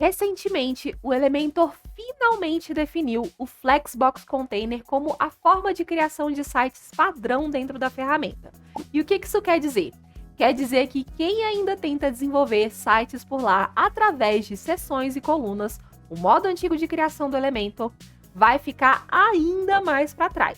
Recentemente, o Elementor finalmente definiu o Flexbox Container como a forma de criação de sites padrão dentro da ferramenta. E o que isso quer dizer? Quer dizer que quem ainda tenta desenvolver sites por lá através de seções e colunas, o modo antigo de criação do Elementor, vai ficar ainda mais para trás.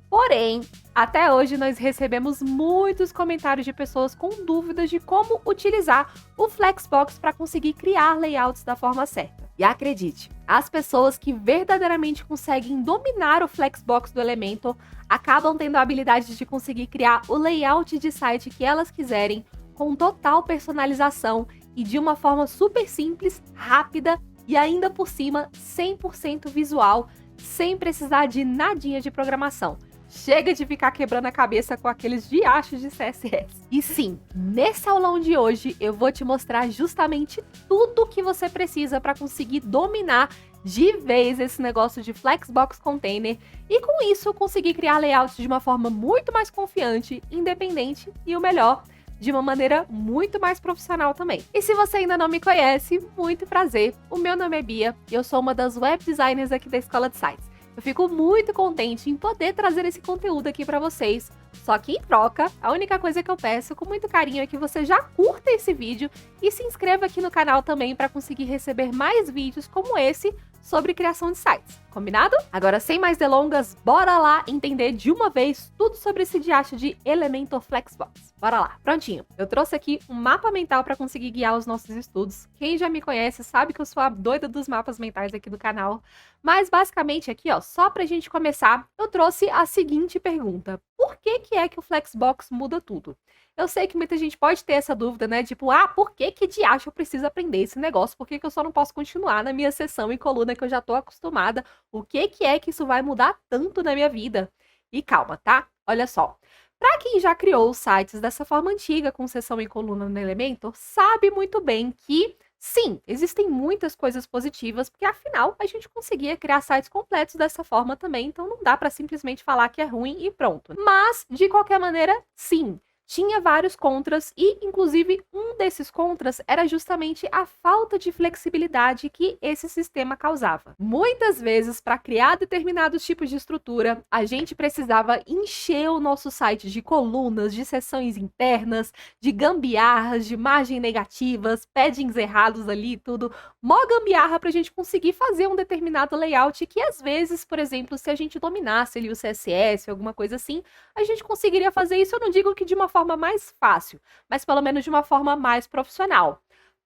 Porém, até hoje nós recebemos muitos comentários de pessoas com dúvidas de como utilizar o Flexbox para conseguir criar layouts da forma certa. E acredite, as pessoas que verdadeiramente conseguem dominar o Flexbox do Elementor acabam tendo a habilidade de conseguir criar o layout de site que elas quiserem, com total personalização e de uma forma super simples, rápida e ainda por cima 100% visual, sem precisar de nadinha de programação. Chega de ficar quebrando a cabeça com aqueles diachos de CSS. E sim, nesse aulão de hoje eu vou te mostrar justamente tudo que você precisa para conseguir dominar de vez esse negócio de Flexbox Container e com isso conseguir criar layouts de uma forma muito mais confiante, independente e o melhor, de uma maneira muito mais profissional também. E se você ainda não me conhece, muito prazer. O meu nome é Bia e eu sou uma das web designers aqui da Escola de Sites. Eu fico muito contente em poder trazer esse conteúdo aqui para vocês. Só que em troca, a única coisa que eu peço com muito carinho é que você já curta esse vídeo e se inscreva aqui no canal também para conseguir receber mais vídeos como esse sobre criação de sites. Combinado? Agora, sem mais delongas, bora lá entender de uma vez tudo sobre esse diacho de Elementor Flexbox. Bora lá. Prontinho. Eu trouxe aqui um mapa mental para conseguir guiar os nossos estudos. Quem já me conhece sabe que eu sou a doida dos mapas mentais aqui do canal. Mas basicamente aqui, ó, só pra gente começar, eu trouxe a seguinte pergunta. Por que é que o Flexbox muda tudo? Eu sei que muita gente pode ter essa dúvida, né? Tipo, por que diacho eu preciso aprender esse negócio? Por que eu só não posso continuar na minha seção e coluna que eu já tô acostumada? O que é que isso vai mudar tanto na minha vida? E calma, tá? Olha só. Para quem já criou os sites dessa forma antiga, com seção e coluna no Elementor, sabe muito bem que sim, existem muitas coisas positivas, porque afinal a gente conseguia criar sites completos dessa forma também, então não dá para simplesmente falar que é ruim e pronto. Mas, de qualquer maneira, sim, tinha vários contras e, inclusive, um desses contras era justamente a falta de flexibilidade que esse sistema causava. Muitas vezes, para criar determinados tipos de estrutura, a gente precisava encher o nosso site de colunas, de seções internas, de gambiarras, de margens negativas, paddings errados ali, tudo. Mó gambiarra para a gente conseguir fazer um determinado layout que, às vezes, por exemplo, se a gente dominasse ali o CSS, alguma coisa assim, a gente conseguiria fazer isso. Eu não digo que de uma forma mais fácil, mas pelo menos de uma forma mais profissional.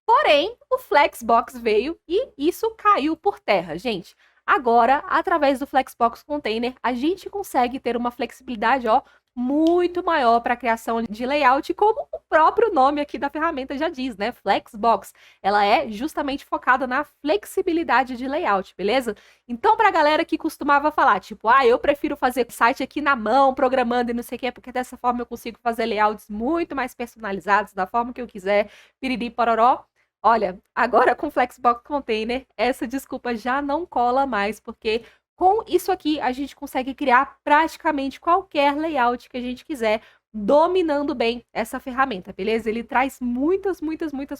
Porém, o Flexbox veio e isso caiu por terra, gente. Agora, através do Flexbox Container, a gente consegue ter uma flexibilidade, ó, muito maior para a criação de layout, como o próprio nome aqui da ferramenta já diz, né? Flexbox. Ela é justamente focada na flexibilidade de layout, beleza? Então, para a galera que costumava falar, tipo, eu prefiro fazer site aqui na mão, programando e não sei o que, porque dessa forma eu consigo fazer layouts muito mais personalizados, da forma que eu quiser, piriri pororó. Olha, agora com Flexbox Container, essa desculpa já não cola mais, porque com isso aqui a gente consegue criar praticamente qualquer layout que a gente quiser, dominando bem essa ferramenta, beleza? Ele traz muitas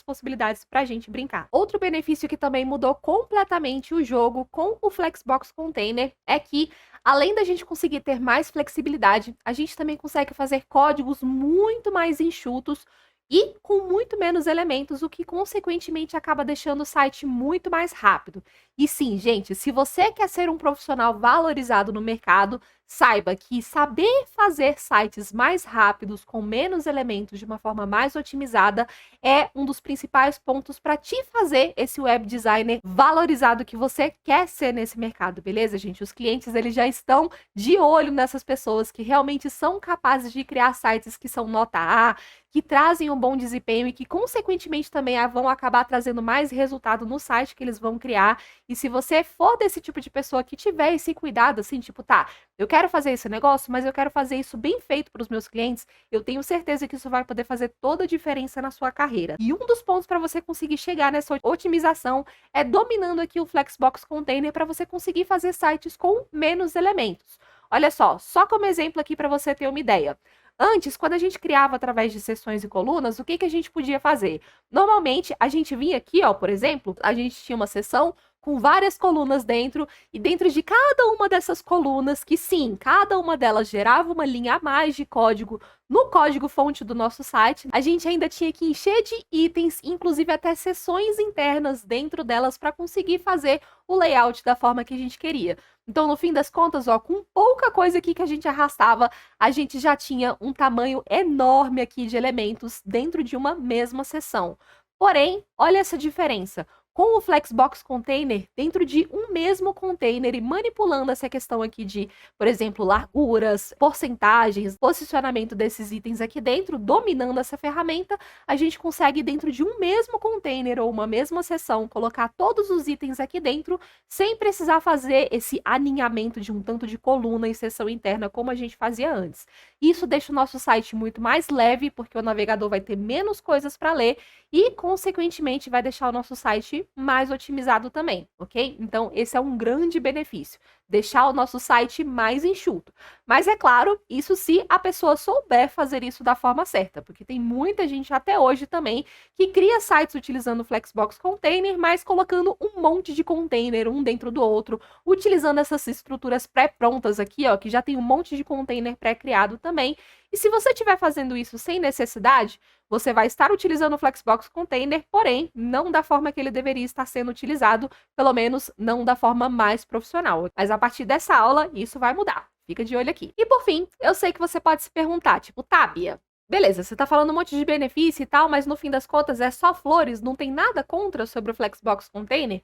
possibilidades pra gente brincar. Outro benefício que também mudou completamente o jogo com o Flexbox Container é que, além da gente conseguir ter mais flexibilidade, a gente também consegue fazer códigos muito mais enxutos e com muito menos elementos, o que consequentemente acaba deixando o site muito mais rápido. E sim, gente, se você quer ser um profissional valorizado no mercado, saiba que saber fazer sites mais rápidos, com menos elementos, de uma forma mais otimizada, é um dos principais pontos para te fazer esse web designer valorizado que você quer ser nesse mercado, beleza, gente? Os clientes, eles já estão de olho nessas pessoas que realmente são capazes de criar sites que são nota A, que trazem um bom desempenho e que, consequentemente, também vão acabar trazendo mais resultado no site que eles vão criar. E se você for desse tipo de pessoa que tiver esse cuidado, assim, tipo, tá, eu quero fazer esse negócio, mas eu quero fazer isso bem feito para os meus clientes, eu tenho certeza que isso vai poder fazer toda a diferença na sua carreira. E um dos pontos para você conseguir chegar nessa otimização é dominando aqui o Flexbox Container para você conseguir fazer sites com menos elementos. Olha só como exemplo aqui para você ter uma ideia. Antes, quando a gente criava através de seções e colunas, o que a gente podia fazer? Normalmente, a gente vinha aqui, ó, por exemplo, a gente tinha uma seção com várias colunas dentro, e dentro de cada uma dessas colunas, que sim, cada uma delas gerava uma linha a mais de código no código-fonte do nosso site, a gente ainda tinha que encher de itens, inclusive até seções internas dentro delas para conseguir fazer o layout da forma que a gente queria. Então, no fim das contas, ó, com pouca coisa aqui que a gente arrastava, a gente já tinha um tamanho enorme aqui de elementos dentro de uma mesma seção. Porém, olha essa diferença. Com o Flexbox Container, dentro de um mesmo container e manipulando essa questão aqui de, por exemplo, larguras, porcentagens, posicionamento desses itens aqui dentro, dominando essa ferramenta, a gente consegue dentro de um mesmo container ou uma mesma seção colocar todos os itens aqui dentro sem precisar fazer esse alinhamento de um tanto de coluna e seção interna como a gente fazia antes. Isso deixa o nosso site muito mais leve, porque o navegador vai ter menos coisas para ler e, consequentemente, vai deixar o nosso site mais otimizado também, ok? Então, esse é um grande benefício, deixar o nosso site mais enxuto. Mas, é claro, isso se a pessoa souber fazer isso da forma certa, porque tem muita gente até hoje também que cria sites utilizando o Flexbox Container, mas colocando um monte de container um dentro do outro, utilizando essas estruturas pré-prontas aqui, ó, que já tem um monte de container pré-criado também. E se você estiver fazendo isso sem necessidade, você vai estar utilizando o Flexbox Container, porém, não da forma que ele deveria estar sendo utilizado, pelo menos não da forma mais profissional. Mas a partir dessa aula, isso vai mudar. Fica de olho aqui. E por fim, eu sei que você pode se perguntar, tipo, tá, Bia, beleza, você tá falando um monte de benefício e tal, mas no fim das contas é só flores, não tem nada contra sobre o Flexbox Container?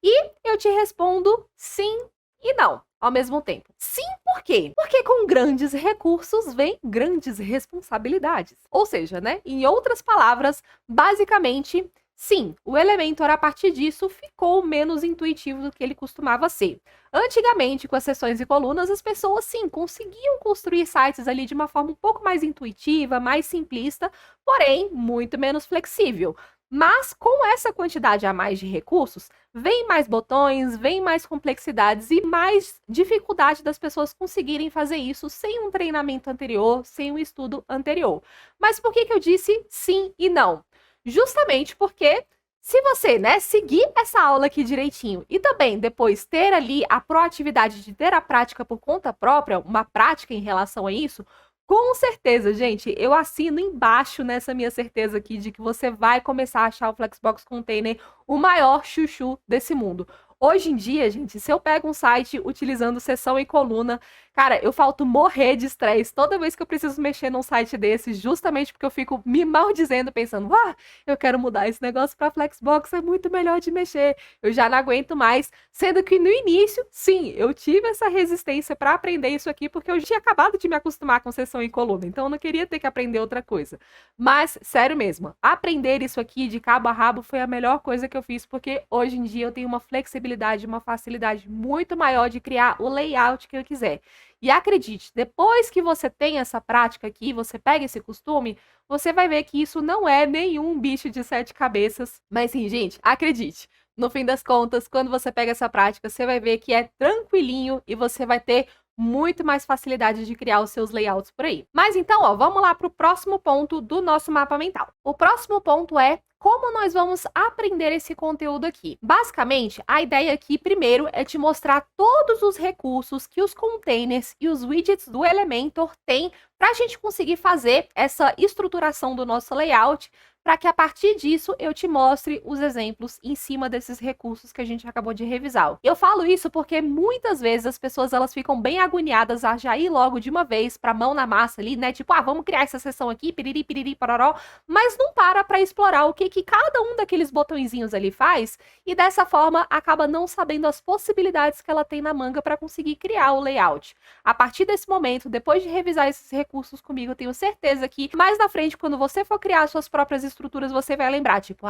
E eu te respondo sim e não, ao mesmo tempo. Sim, por quê? Porque com grandes recursos vem grandes responsabilidades. Ou seja, né, em outras palavras, basicamente, sim, o Elementor, a partir disso, ficou menos intuitivo do que ele costumava ser. Antigamente, com as seções e colunas, as pessoas, sim, conseguiam construir sites ali de uma forma um pouco mais intuitiva, mais simplista, porém, muito menos flexível. Mas, com essa quantidade a mais de recursos, vem mais botões, vem mais complexidades e mais dificuldade das pessoas conseguirem fazer isso sem um treinamento anterior, sem um estudo anterior. Mas por que eu disse sim e não? Justamente porque se você, né, seguir essa aula aqui direitinho e também depois ter ali a proatividade de ter a prática por conta própria, uma prática em relação a isso, com certeza, gente, eu assino embaixo nessa minha certeza aqui de que você vai começar a achar o Flexbox Container o maior chuchu desse mundo. Hoje em dia, gente, se eu pego um site utilizando seção e coluna, cara, eu falto morrer de estresse toda vez que eu preciso mexer num site desse, justamente porque eu fico me maldizendo, pensando, eu quero mudar esse negócio para Flexbox, é muito melhor de mexer, eu já não aguento mais. Sendo que no início, sim, eu tive essa resistência para aprender isso aqui, porque eu tinha acabado de me acostumar com seção e coluna, então eu não queria ter que aprender outra coisa. Mas, sério mesmo, aprender isso aqui de cabo a rabo foi a melhor coisa que eu fiz, porque hoje em dia eu tenho uma flexibilidade, uma facilidade muito maior de criar o layout que eu quiser. E acredite, depois que você tem essa prática aqui, você pega esse costume, você vai ver que isso não é nenhum bicho de 7 cabeças. Mas sim, gente, acredite, no fim das contas, quando você pega essa prática, você vai ver que é tranquilinho e você vai ter muito mais facilidade de criar os seus layouts por aí. Mas então, ó, vamos lá para o próximo ponto do nosso mapa mental. O próximo ponto é como nós vamos aprender esse conteúdo aqui. Basicamente, a ideia aqui, primeiro, é te mostrar todos os recursos que os containers e os widgets do Elementor têm para a gente conseguir fazer essa estruturação do nosso layout, para que a partir disso eu te mostre os exemplos em cima desses recursos que a gente acabou de revisar. Eu falo isso porque muitas vezes as pessoas elas ficam bem agoniadas a já ir logo de uma vez para mão na massa ali, né? Tipo, vamos criar essa seção aqui, piriri, piriri, pororó, mas não para explorar o que cada um daqueles botõezinhos ali faz e dessa forma acaba não sabendo as possibilidades que ela tem na manga para conseguir criar o layout. A partir desse momento, depois de revisar esses recursos comigo, eu tenho certeza que mais na frente, quando você for criar suas próprias estruturas, você vai lembrar, tipo,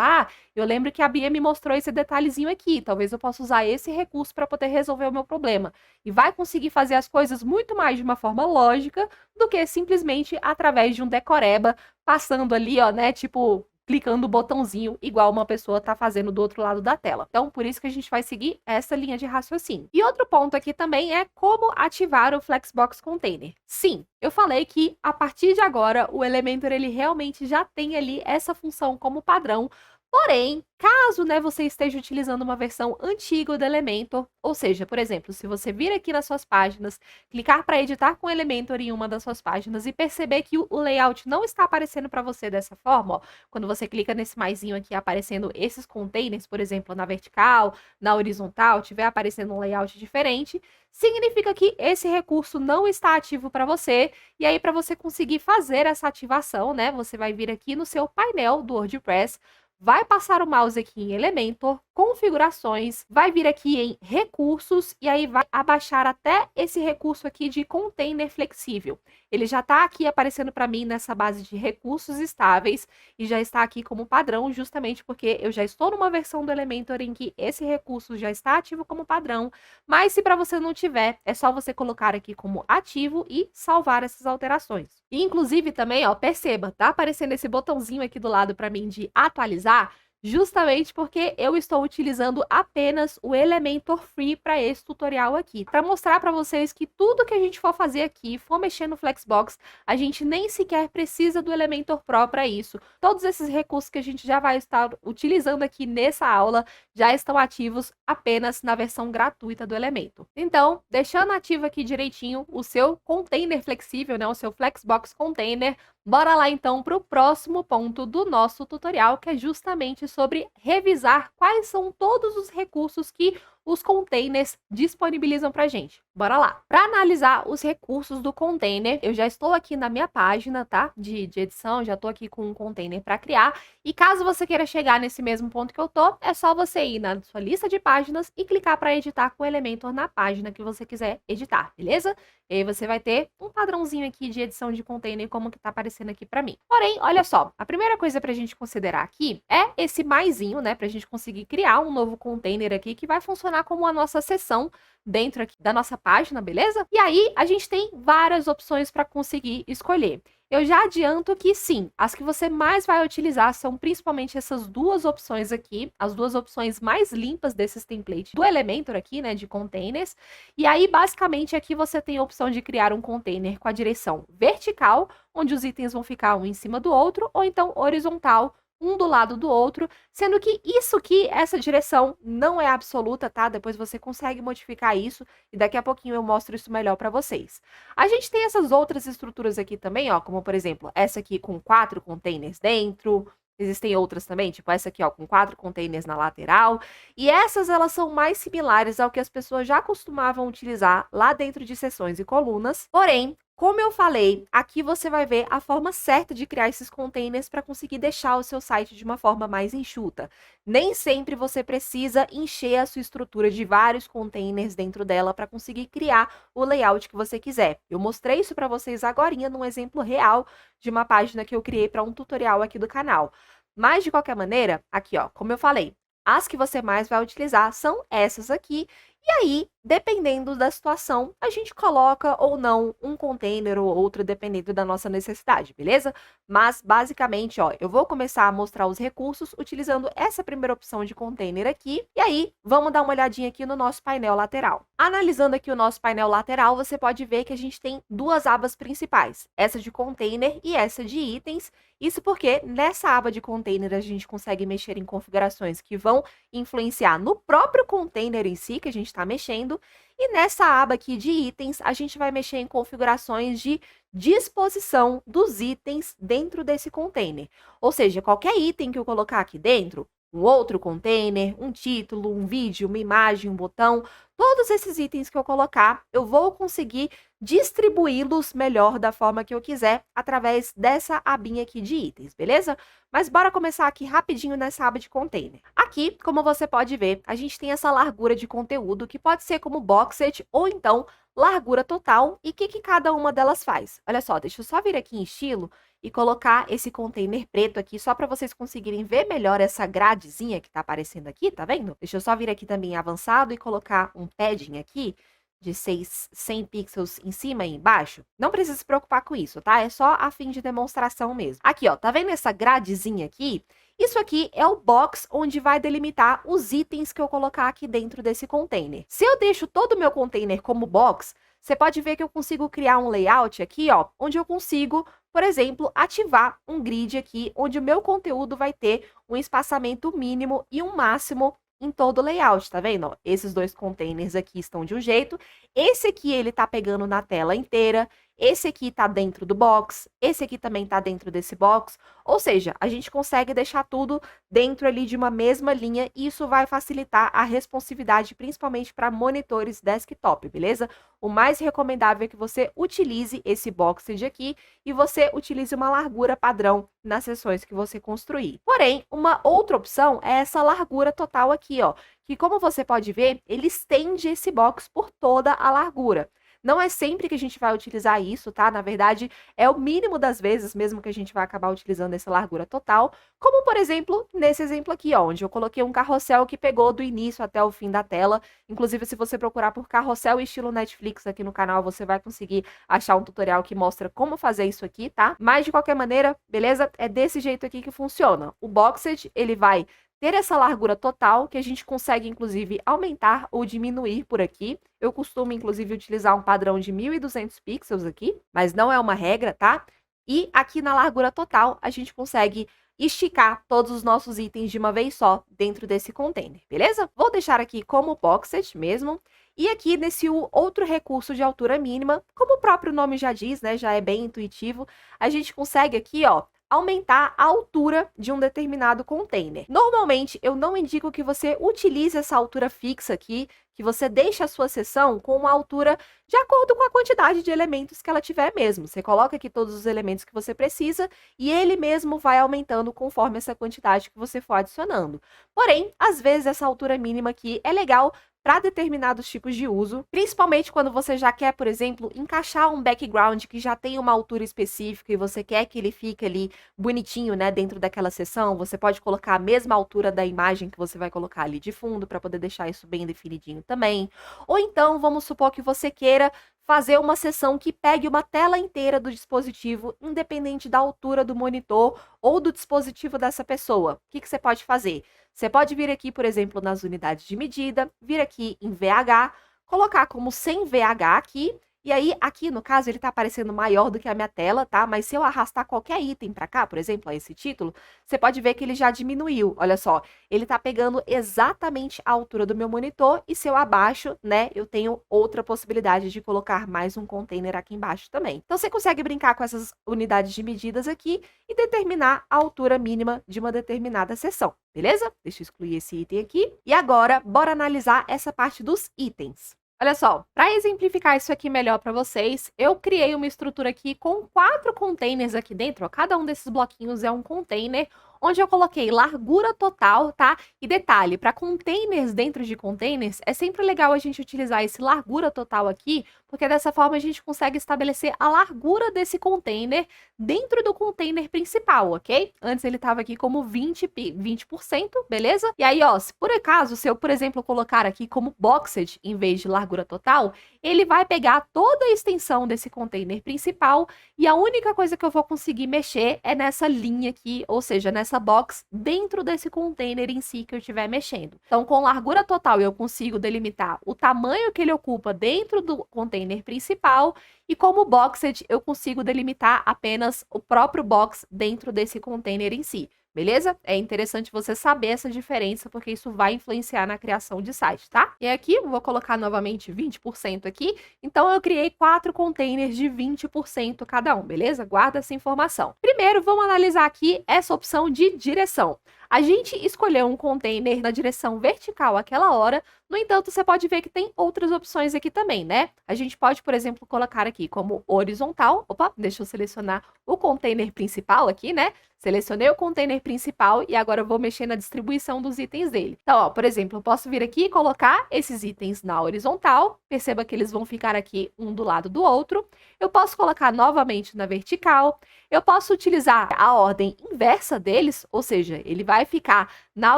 eu lembro que a Bia me mostrou esse detalhezinho aqui, talvez eu possa usar esse recurso para poder resolver o meu problema. E vai conseguir fazer as coisas muito mais de uma forma lógica do que simplesmente através de um decoreba, passando ali, ó, né, tipo, clicando o botãozinho igual uma pessoa tá fazendo do outro lado da tela. Então, por isso que a gente vai seguir essa linha de raciocínio. E outro ponto aqui também é como ativar o Flexbox Container. Sim, eu falei que a partir de agora o Elementor ele realmente já tem ali essa função como padrão. Porém, caso, né, você esteja utilizando uma versão antiga do Elementor, ou seja, por exemplo, se você vir aqui nas suas páginas, clicar para editar com o Elementor em uma das suas páginas e perceber que o layout não está aparecendo para você dessa forma, ó, quando você clica nesse maisinho aqui aparecendo esses containers, por exemplo, na vertical, na horizontal, tiver aparecendo um layout diferente, significa que esse recurso não está ativo para você. E aí, para você conseguir fazer essa ativação, né, você vai vir aqui no seu painel do WordPress, vai passar o mouse aqui em Elementor, configurações, vai vir aqui em recursos e aí vai abaixar até esse recurso aqui de container flexível. Ele já está aqui aparecendo para mim nessa base de recursos estáveis e já está aqui como padrão, justamente porque eu já estou numa versão do Elementor em que esse recurso já está ativo como padrão, mas se para você não tiver, é só você colocar aqui como ativo e salvar essas alterações. E, inclusive também, ó, perceba, tá aparecendo esse botãozinho aqui do lado para mim de atualizar, justamente porque eu estou utilizando apenas o Elementor Free para esse tutorial aqui, para mostrar para vocês que tudo que a gente for fazer aqui, for mexer no Flexbox, a gente nem sequer precisa do Elementor Pro para isso. Todos esses recursos que a gente já vai estar utilizando aqui nessa aula já estão ativos apenas na versão gratuita do Elementor. Então, deixando ativo aqui direitinho o seu container flexível, né, o seu Flexbox Container, bora lá então para o próximo ponto do nosso tutorial, que é justamente sobre revisar quais são todos os recursos que os containers disponibilizam para a gente. Bora lá! Para analisar os recursos do container, eu já estou aqui na minha página, tá? De edição, já estou aqui com um container para criar. E caso você queira chegar nesse mesmo ponto que eu tô, é só você ir na sua lista de páginas e clicar para editar com o Elementor na página que você quiser editar, beleza? E aí você vai ter um padrãozinho aqui de edição de container como que tá aparecendo aqui para mim. Porém, olha só, a primeira coisa para a gente considerar aqui é esse maisinho, né? Para a gente conseguir criar um novo container aqui que vai funcionar como a nossa seção dentro aqui da nossa página, beleza? E aí, a gente tem várias opções para conseguir escolher. Eu já adianto que sim, as que você mais vai utilizar são principalmente essas duas opções aqui, as duas opções mais limpas desses templates do Elementor aqui, né, de containers. E aí, basicamente, aqui você tem a opção de criar um container com a direção vertical, onde os itens vão ficar um em cima do outro, ou então horizontal, um do lado do outro, sendo que isso aqui, essa direção, não é absoluta, tá? Depois você consegue modificar isso e daqui a pouquinho eu mostro isso melhor para vocês. A gente tem essas outras estruturas aqui também, ó, como por exemplo, essa aqui com 4 containers dentro. Existem outras também, tipo essa aqui, ó, com 4 containers na lateral. E essas, elas são mais similares ao que as pessoas já costumavam utilizar lá dentro de seções e colunas. Porém, como eu falei, aqui você vai ver a forma certa de criar esses containers para conseguir deixar o seu site de uma forma mais enxuta. Nem sempre você precisa encher a sua estrutura de vários containers dentro dela para conseguir criar o layout que você quiser. Eu mostrei isso para vocês agorinha num exemplo real de uma página que eu criei para um tutorial aqui do canal. Mas, de qualquer maneira, aqui, ó, como eu falei, as que você mais vai utilizar são essas aqui. E aí, dependendo da situação, a gente coloca ou não um container ou outro, dependendo da nossa necessidade, beleza? Mas, basicamente, ó, eu vou começar a mostrar os recursos utilizando essa primeira opção de container aqui. E aí, vamos dar uma olhadinha aqui no nosso painel lateral. Analisando aqui o nosso painel lateral, você pode ver que a gente tem duas abas principais. Essa de container e essa de itens. Isso porque nessa aba de container a gente consegue mexer em configurações que vão influenciar no próprio container em si, que a gente está mexendo. E nessa aba aqui de itens, a gente vai mexer em configurações de disposição dos itens dentro desse container. Ou seja, qualquer item que eu colocar aqui dentro, um outro container, um título, um vídeo, uma imagem, um botão, todos esses itens que eu colocar, eu vou conseguir distribuí-los melhor da forma que eu quiser através dessa abinha aqui de itens, beleza? Mas bora começar aqui rapidinho nessa aba de container. Aqui, como você pode ver, a gente tem essa largura de conteúdo que pode ser como boxed ou então largura total. E o que cada uma delas faz? Olha só, deixa eu só vir aqui em estilo e colocar esse container preto aqui, só para vocês conseguirem ver melhor essa gradezinha que tá aparecendo aqui, tá vendo? Deixa eu só vir aqui também em avançado e colocar um padding aqui, de 100 pixels em cima e embaixo? Não precisa se preocupar com isso, tá? É só a fim de demonstração mesmo. Aqui, ó, tá vendo essa gradezinha aqui? Isso aqui é o box onde vai delimitar os itens que eu colocar aqui dentro desse container. Se eu deixo todo o meu container como box, você pode ver que eu consigo criar um layout aqui, ó, onde eu consigo, por exemplo, ativar um grid aqui, onde o meu conteúdo vai ter um espaçamento mínimo e um máximo em todo o layout, tá vendo? Ó, esses dois containers aqui estão de um jeito, esse aqui ele tá pegando na tela inteira, esse aqui tá dentro do box, esse aqui também tá dentro desse box, ou seja, a gente consegue deixar tudo dentro ali de uma mesma linha e isso vai facilitar a responsividade, principalmente para monitores desktop, beleza? O mais recomendável é que você utilize esse boxed aqui e você utilize uma largura padrão nas seções que você construir. Porém, uma outra opção é essa largura total aqui, ó, que como você pode ver, ele estende esse box por toda a largura. Não é sempre que a gente vai utilizar isso, tá? Na verdade, é o mínimo das vezes mesmo que a gente vai acabar utilizando essa largura total, como, por exemplo, nesse exemplo aqui, ó, onde eu coloquei um carrossel que pegou do início até o fim da tela. Inclusive, se você procurar por carrossel estilo Netflix aqui no canal, você vai conseguir achar um tutorial que mostra como fazer isso aqui, tá? Mas, de qualquer maneira, beleza? É desse jeito aqui que funciona. O Boxed, ele vai ter essa largura total, que a gente consegue, inclusive, aumentar ou diminuir por aqui. Eu costumo, inclusive, utilizar um padrão de 1.200 pixels aqui, mas não é uma regra, tá? E aqui na largura total, a gente consegue esticar todos os nossos itens de uma vez só dentro desse container, beleza? Vou deixar aqui como boxed mesmo. E aqui nesse outro recurso de altura mínima, como o próprio nome já diz, né, já é bem intuitivo, a gente consegue aqui, ó, aumentar a altura de um determinado container. Normalmente, eu não indico que você utilize essa altura fixa aqui, que você deixe a sua seção com uma altura de acordo com a quantidade de elementos que ela tiver mesmo. Você coloca aqui todos os elementos que você precisa e ele mesmo vai aumentando conforme essa quantidade que você for adicionando. Porém, às vezes essa altura mínima aqui é legal para determinados tipos de uso, principalmente quando você já quer, por exemplo, encaixar um background que já tem uma altura específica e você quer que ele fique ali bonitinho, né, dentro daquela seção. Você pode colocar a mesma altura da imagem que você vai colocar ali de fundo para poder deixar isso bem definidinho também. Ou então, vamos supor que você queira fazer uma seção que pegue uma tela inteira do dispositivo, independente da altura do monitor ou do dispositivo dessa pessoa. O que você pode fazer? Você pode vir aqui, por exemplo, nas unidades de medida, vir aqui em VH, colocar como 100 VH aqui, e aí aqui no caso ele está aparecendo maior do que a minha tela, tá? Mas se eu arrastar qualquer item para cá, por exemplo, ó, esse título, você pode ver que ele já diminuiu, olha só, ele está pegando exatamente a altura do meu monitor e se eu abaixo, né, eu tenho outra possibilidade de colocar mais um container aqui embaixo também. Então você consegue brincar com essas unidades de medidas aqui e determinar a altura mínima de uma determinada seção, beleza? Deixa eu excluir esse item aqui. E agora, bora analisar essa parte dos itens. Olha só, para exemplificar isso aqui melhor para vocês, eu criei uma estrutura aqui com 4 containers aqui dentro, ó. Cada um desses bloquinhos é um container, onde eu coloquei largura total, tá? E detalhe, para containers dentro de containers, é sempre legal a gente utilizar esse largura total aqui, porque dessa forma a gente consegue estabelecer a largura desse container dentro do container principal, ok? Antes ele estava aqui como 20%, beleza? E aí, ó, se por acaso, se eu, por exemplo, colocar aqui como boxed em vez de largura total, ele vai pegar toda a extensão desse container principal e a única coisa que eu vou conseguir mexer é nessa linha aqui, ou seja, nessa box dentro desse container em si que eu estiver mexendo. Então, com largura total, eu consigo delimitar o tamanho que ele ocupa dentro do container principal e como boxed, eu consigo delimitar apenas o próprio box dentro desse container em si. Beleza? É interessante você saber essa diferença, porque isso vai influenciar na criação de site, tá? E aqui, eu vou colocar novamente 20% aqui. Então, eu criei 4 containers de 20% cada um, beleza? Guarda essa informação. Primeiro, vamos analisar aqui essa opção de direção. A gente escolheu um container na direção vertical àquela hora, no entanto, você pode ver que tem outras opções aqui também, né? A gente pode, por exemplo, colocar aqui como horizontal. Opa, deixa eu selecionar o container principal aqui, né? Selecionei o container principal e agora eu vou mexer na distribuição dos itens dele. Então, ó, por exemplo, eu posso vir aqui e colocar esses itens na horizontal. Perceba que eles vão ficar aqui um do lado do outro. Eu posso colocar novamente na vertical. Eu posso utilizar a ordem inversa deles, ou seja, ele vai vai ficar na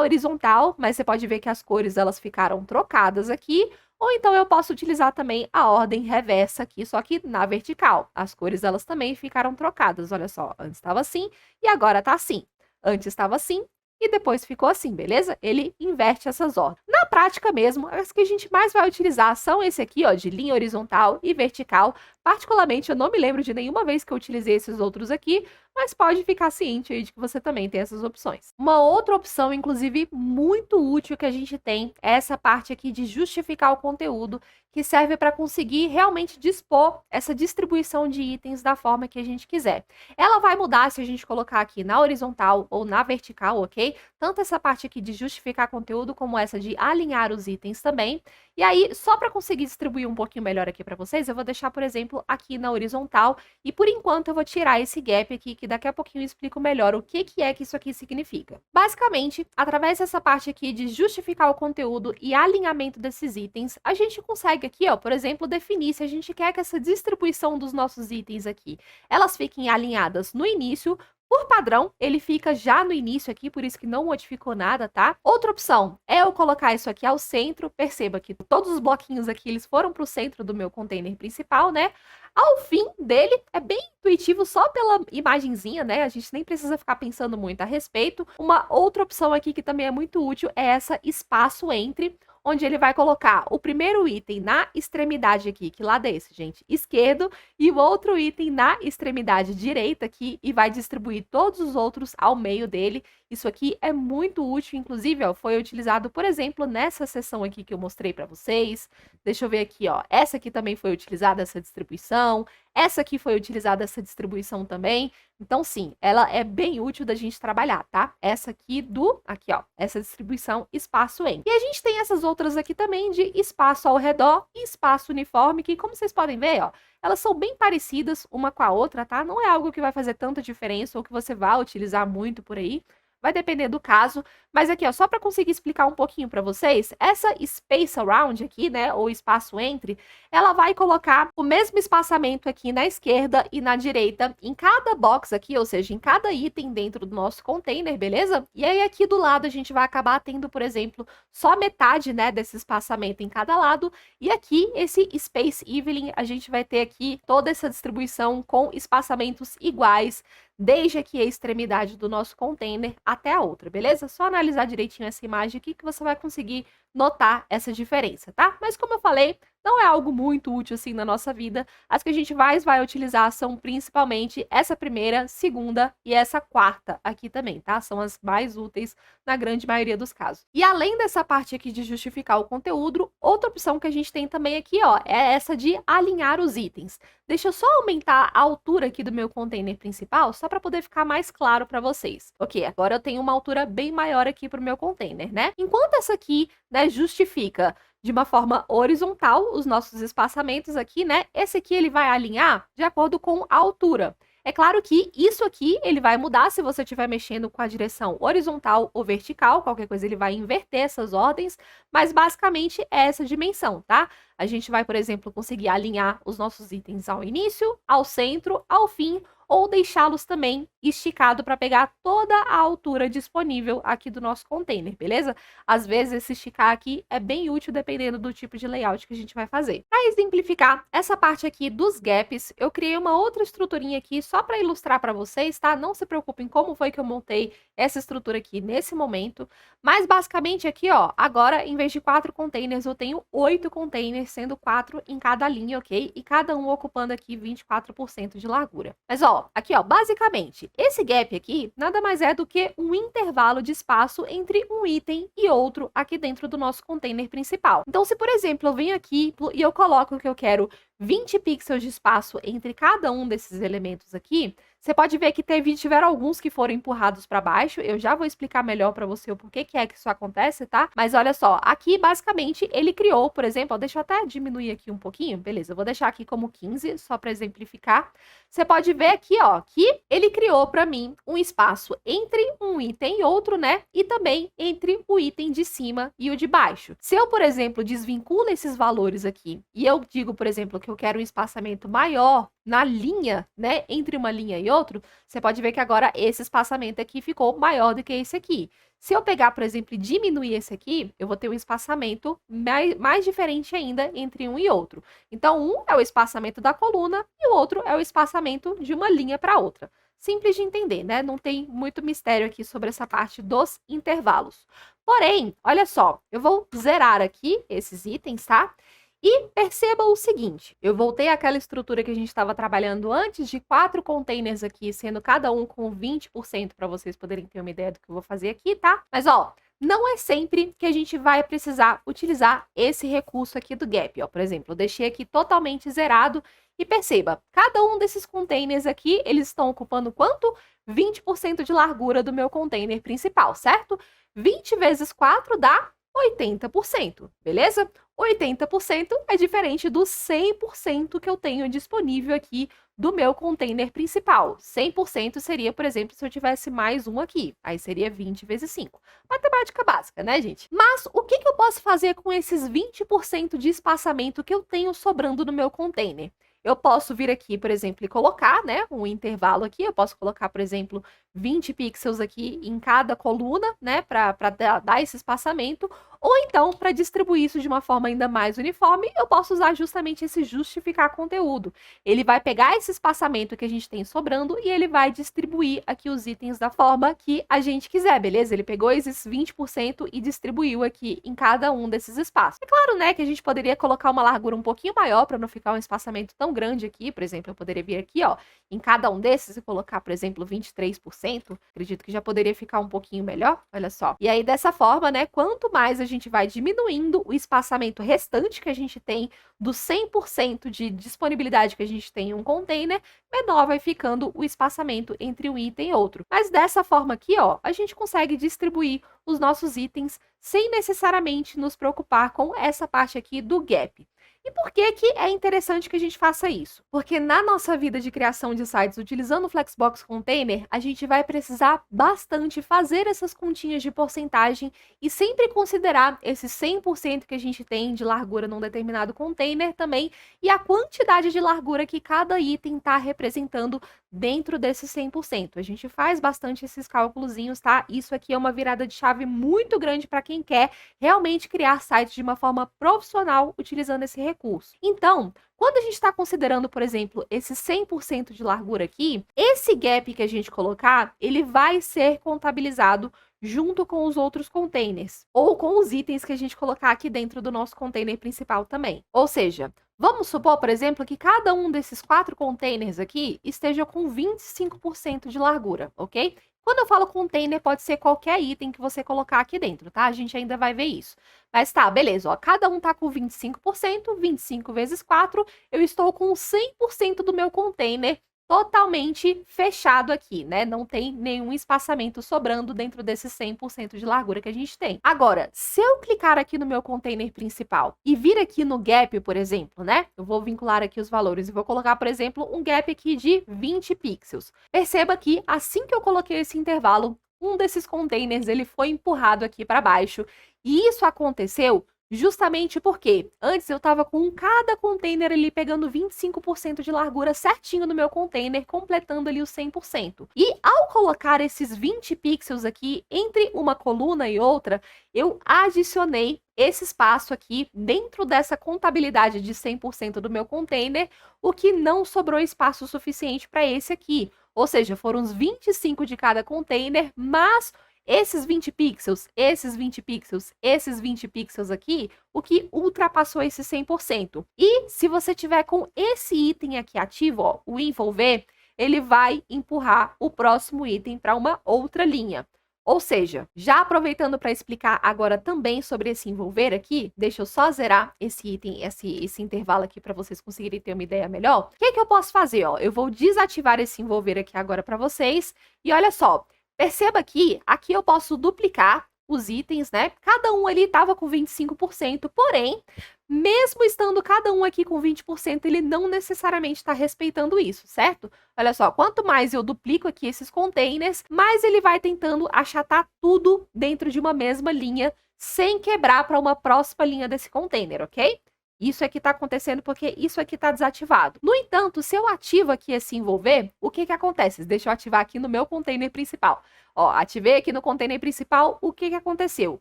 horizontal, mas você pode ver que as cores elas ficaram trocadas aqui. Ou então eu posso utilizar também a ordem reversa aqui, só que na vertical. As cores elas também ficaram trocadas, olha só, antes estava assim e agora tá assim. Antes estava assim e depois ficou assim, beleza? Ele inverte essas ordens. Na prática mesmo, as que a gente mais vai utilizar são esse aqui, ó, de linha horizontal e vertical. Particularmente, eu não me lembro de nenhuma vez que eu utilizei esses outros aqui, mas pode ficar ciente aí de que você também tem essas opções. Uma outra opção, inclusive, muito útil que a gente tem é essa parte aqui de justificar o conteúdo, que serve para conseguir realmente dispor essa distribuição de itens da forma que a gente quiser. Ela vai mudar se a gente colocar aqui na horizontal ou na vertical, ok? Tanto essa parte aqui de justificar conteúdo, como essa de alinhar os itens também. E aí, só para conseguir distribuir um pouquinho melhor aqui para vocês, eu vou deixar, por exemplo, aqui na horizontal. E por enquanto eu vou tirar esse gap aqui, que daqui a pouquinho eu explico melhor o que é que isso aqui significa. Basicamente, através dessa parte aqui de justificar o conteúdo e alinhamento desses itens, a gente consegue aqui, ó, por exemplo, definir se a gente quer que essa distribuição dos nossos itens aqui, elas fiquem alinhadas no início. Por padrão, ele fica já no início aqui, por isso que não modificou nada, tá? Outra opção é eu colocar isso aqui ao centro. Perceba que todos os bloquinhos aqui, eles foram para o centro do meu container principal, né? Ao fim dele, é bem intuitivo só pela imagenzinha, né? A gente nem precisa ficar pensando muito a respeito. Uma outra opção aqui que também é muito útil é essa espaço entre, onde ele vai colocar o primeiro item na extremidade aqui, que lado é esse, gente? Esquerdo, e o outro item na extremidade direita aqui, e vai distribuir todos os outros ao meio dele. Isso aqui é muito útil, inclusive, ó, foi utilizado, por exemplo, nessa seção aqui que eu mostrei para vocês. Deixa eu ver aqui, ó. Essa aqui também foi utilizada, essa distribuição. Essa aqui foi utilizada, essa distribuição também. Então, sim, ela é bem útil da gente trabalhar, tá? Essa aqui aqui, ó, essa distribuição espaço em. E a gente tem essas outras aqui também de espaço ao redor e espaço uniforme, que como vocês podem ver, ó, elas são bem parecidas uma com a outra, tá? Não é algo que vai fazer tanta diferença ou que você vai utilizar muito por aí. Vai depender do caso, mas aqui, ó, só para conseguir explicar um pouquinho para vocês, essa space around aqui, né, ou espaço entre, ela vai colocar o mesmo espaçamento aqui na esquerda e na direita em cada box aqui, ou seja, em cada item dentro do nosso container, beleza? E aí aqui do lado a gente vai acabar tendo, por exemplo, só metade, né, desse espaçamento em cada lado, e aqui esse space evening a gente vai ter aqui toda essa distribuição com espaçamentos iguais, desde aqui a extremidade do nosso container até a outra, beleza? Só analisar direitinho essa imagem aqui que você vai conseguir notar essa diferença, tá? Mas como eu falei, não é algo muito útil assim na nossa vida. As que a gente mais vai utilizar são principalmente essa primeira, segunda e essa quarta aqui também, tá? São as mais úteis na grande maioria dos casos. E além dessa parte aqui de justificar o conteúdo, outra opção que a gente tem também aqui, ó, é essa de alinhar os itens. Deixa eu só aumentar a altura aqui do meu container principal, só para poder ficar mais claro para vocês. Ok, agora eu tenho uma altura bem maior aqui para o meu container, né? Enquanto essa aqui, né, justifica de uma forma horizontal os nossos espaçamentos aqui, né? Esse aqui ele vai alinhar de acordo com a altura. É claro que isso aqui ele vai mudar se você estiver mexendo com a direção horizontal ou vertical, qualquer coisa ele vai inverter essas ordens, mas basicamente é essa dimensão, tá? A gente vai, por exemplo, conseguir alinhar os nossos itens ao início, ao centro, ao fim, ou deixá-los também esticado para pegar toda a altura disponível aqui do nosso container, beleza? Às vezes esse esticar aqui é bem útil dependendo do tipo de layout que a gente vai fazer. Para exemplificar essa parte aqui dos gaps, eu criei uma outra estruturinha aqui só para ilustrar para vocês, tá? Não se preocupem como foi que eu montei essa estrutura aqui nesse momento, mas basicamente aqui, ó, agora em vez de 4 containers eu tenho 8 containers, sendo 4 em cada linha, ok? E cada um ocupando aqui 24% de largura. Mas ó, aqui ó, basicamente, esse gap aqui nada mais é do que um intervalo de espaço entre um item e outro aqui dentro do nosso container principal. Então, se por exemplo, eu venho aqui e eu coloco que eu quero 20 pixels de espaço entre cada um desses elementos aqui, você pode ver que tiveram alguns que foram empurrados para baixo. Eu já vou explicar melhor para você o porquê que é que isso acontece, tá? Mas olha só, aqui basicamente ele criou, por exemplo, ó, deixa eu até diminuir aqui um pouquinho, beleza, eu vou deixar aqui como 15, só para exemplificar. Você pode ver aqui, ó, que ele criou para mim um espaço entre um item e outro, né? E também entre o item de cima e o de baixo. Se eu, por exemplo, desvinculo esses valores aqui e eu digo, por exemplo, que que eu quero um espaçamento maior na linha, né, entre uma linha e outra, você pode ver que agora esse espaçamento aqui ficou maior do que esse aqui. Se eu pegar, por exemplo, e diminuir esse aqui, eu vou ter um espaçamento mais diferente ainda entre um e outro. Então, um é o espaçamento da coluna e o outro é o espaçamento de uma linha para outra. Simples de entender, né? Não tem muito mistério aqui sobre essa parte dos intervalos. Porém, olha só, eu vou zerar aqui esses itens, tá? E perceba o seguinte, eu voltei àquela estrutura que a gente estava trabalhando antes de 4 containers aqui, sendo cada um com 20% para vocês poderem ter uma ideia do que eu vou fazer aqui, tá? Mas, ó, não é sempre que a gente vai precisar utilizar esse recurso aqui do gap, ó. Por exemplo, eu deixei aqui totalmente zerado e perceba, cada um desses containers aqui, eles estão ocupando quanto? 20% de largura do meu container principal, certo? 20 vezes 4 dá 80%, beleza? 80% é diferente do 100% que eu tenho disponível aqui do meu container principal. 100% seria, por exemplo, se eu tivesse mais um aqui. Aí seria 20 vezes 5. Matemática básica, né, gente? Mas o que eu posso fazer com esses 20% de espaçamento que eu tenho sobrando no meu container? Eu posso vir aqui, por exemplo, e colocar, né, um intervalo aqui. Eu posso colocar, por exemplo, 20 pixels aqui em cada coluna, né, para dar esse espaçamento. Ou então, para distribuir isso de uma forma ainda mais uniforme, eu posso usar justamente esse justificar conteúdo. Ele vai pegar esse espaçamento que a gente tem sobrando e ele vai distribuir aqui os itens da forma que a gente quiser, beleza? Ele pegou esses 20% e distribuiu aqui em cada um desses espaços. É claro, né, que a gente poderia colocar uma largura um pouquinho maior para não ficar um espaçamento tão grande aqui. Por exemplo, eu poderia vir aqui, ó, em cada um desses e colocar, por exemplo, 23%. Acredito que já poderia ficar um pouquinho melhor, olha só. E aí, dessa forma, né, quanto mais a gente vai diminuindo o espaçamento restante que a gente tem do 100% de disponibilidade que a gente tem em um container, menor vai ficando o espaçamento entre um item e outro. Mas dessa forma aqui, ó, a gente consegue distribuir os nossos itens sem necessariamente nos preocupar com essa parte aqui do gap. E por que é interessante que a gente faça isso? Porque na nossa vida de criação de sites utilizando o Flexbox Container, a gente vai precisar bastante fazer essas continhas de porcentagem e sempre considerar esse 100% que a gente tem de largura num determinado container também e a quantidade de largura que cada item está representando dentro desse 100%. A gente faz bastante esses cálculozinhos, tá? Isso aqui é uma virada de chave muito grande para quem quer realmente criar sites de uma forma profissional utilizando esse recurso. Então, quando a gente está considerando, por exemplo, esse 100% de largura aqui, esse gap que a gente colocar, ele vai ser contabilizado junto com os outros containers, ou com os itens que a gente colocar aqui dentro do nosso container principal também. Ou seja, vamos supor, por exemplo, que cada um desses 4 containers aqui esteja com 25% de largura, ok? Quando eu falo container, pode ser qualquer item que você colocar aqui dentro, tá? A gente ainda vai ver isso. Mas tá, beleza, ó, cada um tá com 25%, 25 vezes 4, eu estou com 100% do meu container totalmente fechado aqui, né? Não tem nenhum espaçamento sobrando dentro desses 100% de largura que a gente tem. Agora, se eu clicar aqui no meu container principal e vir aqui no gap, por exemplo, né? Eu vou vincular aqui os valores e vou colocar, por exemplo, um gap aqui de 20 pixels. Perceba que assim que eu coloquei esse intervalo, um desses containers ele foi empurrado aqui para baixo. E isso aconteceu justamente porque antes eu estava com cada container ali pegando 25% de largura certinho no meu container, completando ali os 100%. E ao colocar esses 20 pixels aqui entre uma coluna e outra, eu adicionei esse espaço aqui dentro dessa contabilidade de 100% do meu container, o que não sobrou espaço suficiente para esse aqui. Ou seja, foram os 25 de cada container, mas esses 20 pixels, esses 20 pixels, esses 20 pixels aqui, o que ultrapassou esse 100%. E se você tiver com esse item aqui ativo, ó, o envolver, ele vai empurrar o próximo item para uma outra linha. Ou seja, já aproveitando para explicar agora também sobre esse envolver aqui, deixa eu só zerar esse item, esse intervalo aqui para vocês conseguirem ter uma ideia melhor. O que eu posso fazer? Ó? Eu vou desativar esse envolver aqui agora para vocês e olha só. Perceba que aqui eu posso duplicar os itens, né? Cada um ali estava com 25%, porém, mesmo estando cada um aqui com 20%, ele não necessariamente está respeitando isso, certo? Olha só, quanto mais eu duplico aqui esses containers, mais ele vai tentando achatar tudo dentro de uma mesma linha, sem quebrar para uma próxima linha desse container, ok? Isso aqui está acontecendo porque isso aqui está desativado. No entanto, se eu ativo aqui esse envolver, o que acontece? Deixa eu ativar aqui no meu container principal. Ó, ativei aqui no container principal, o que aconteceu?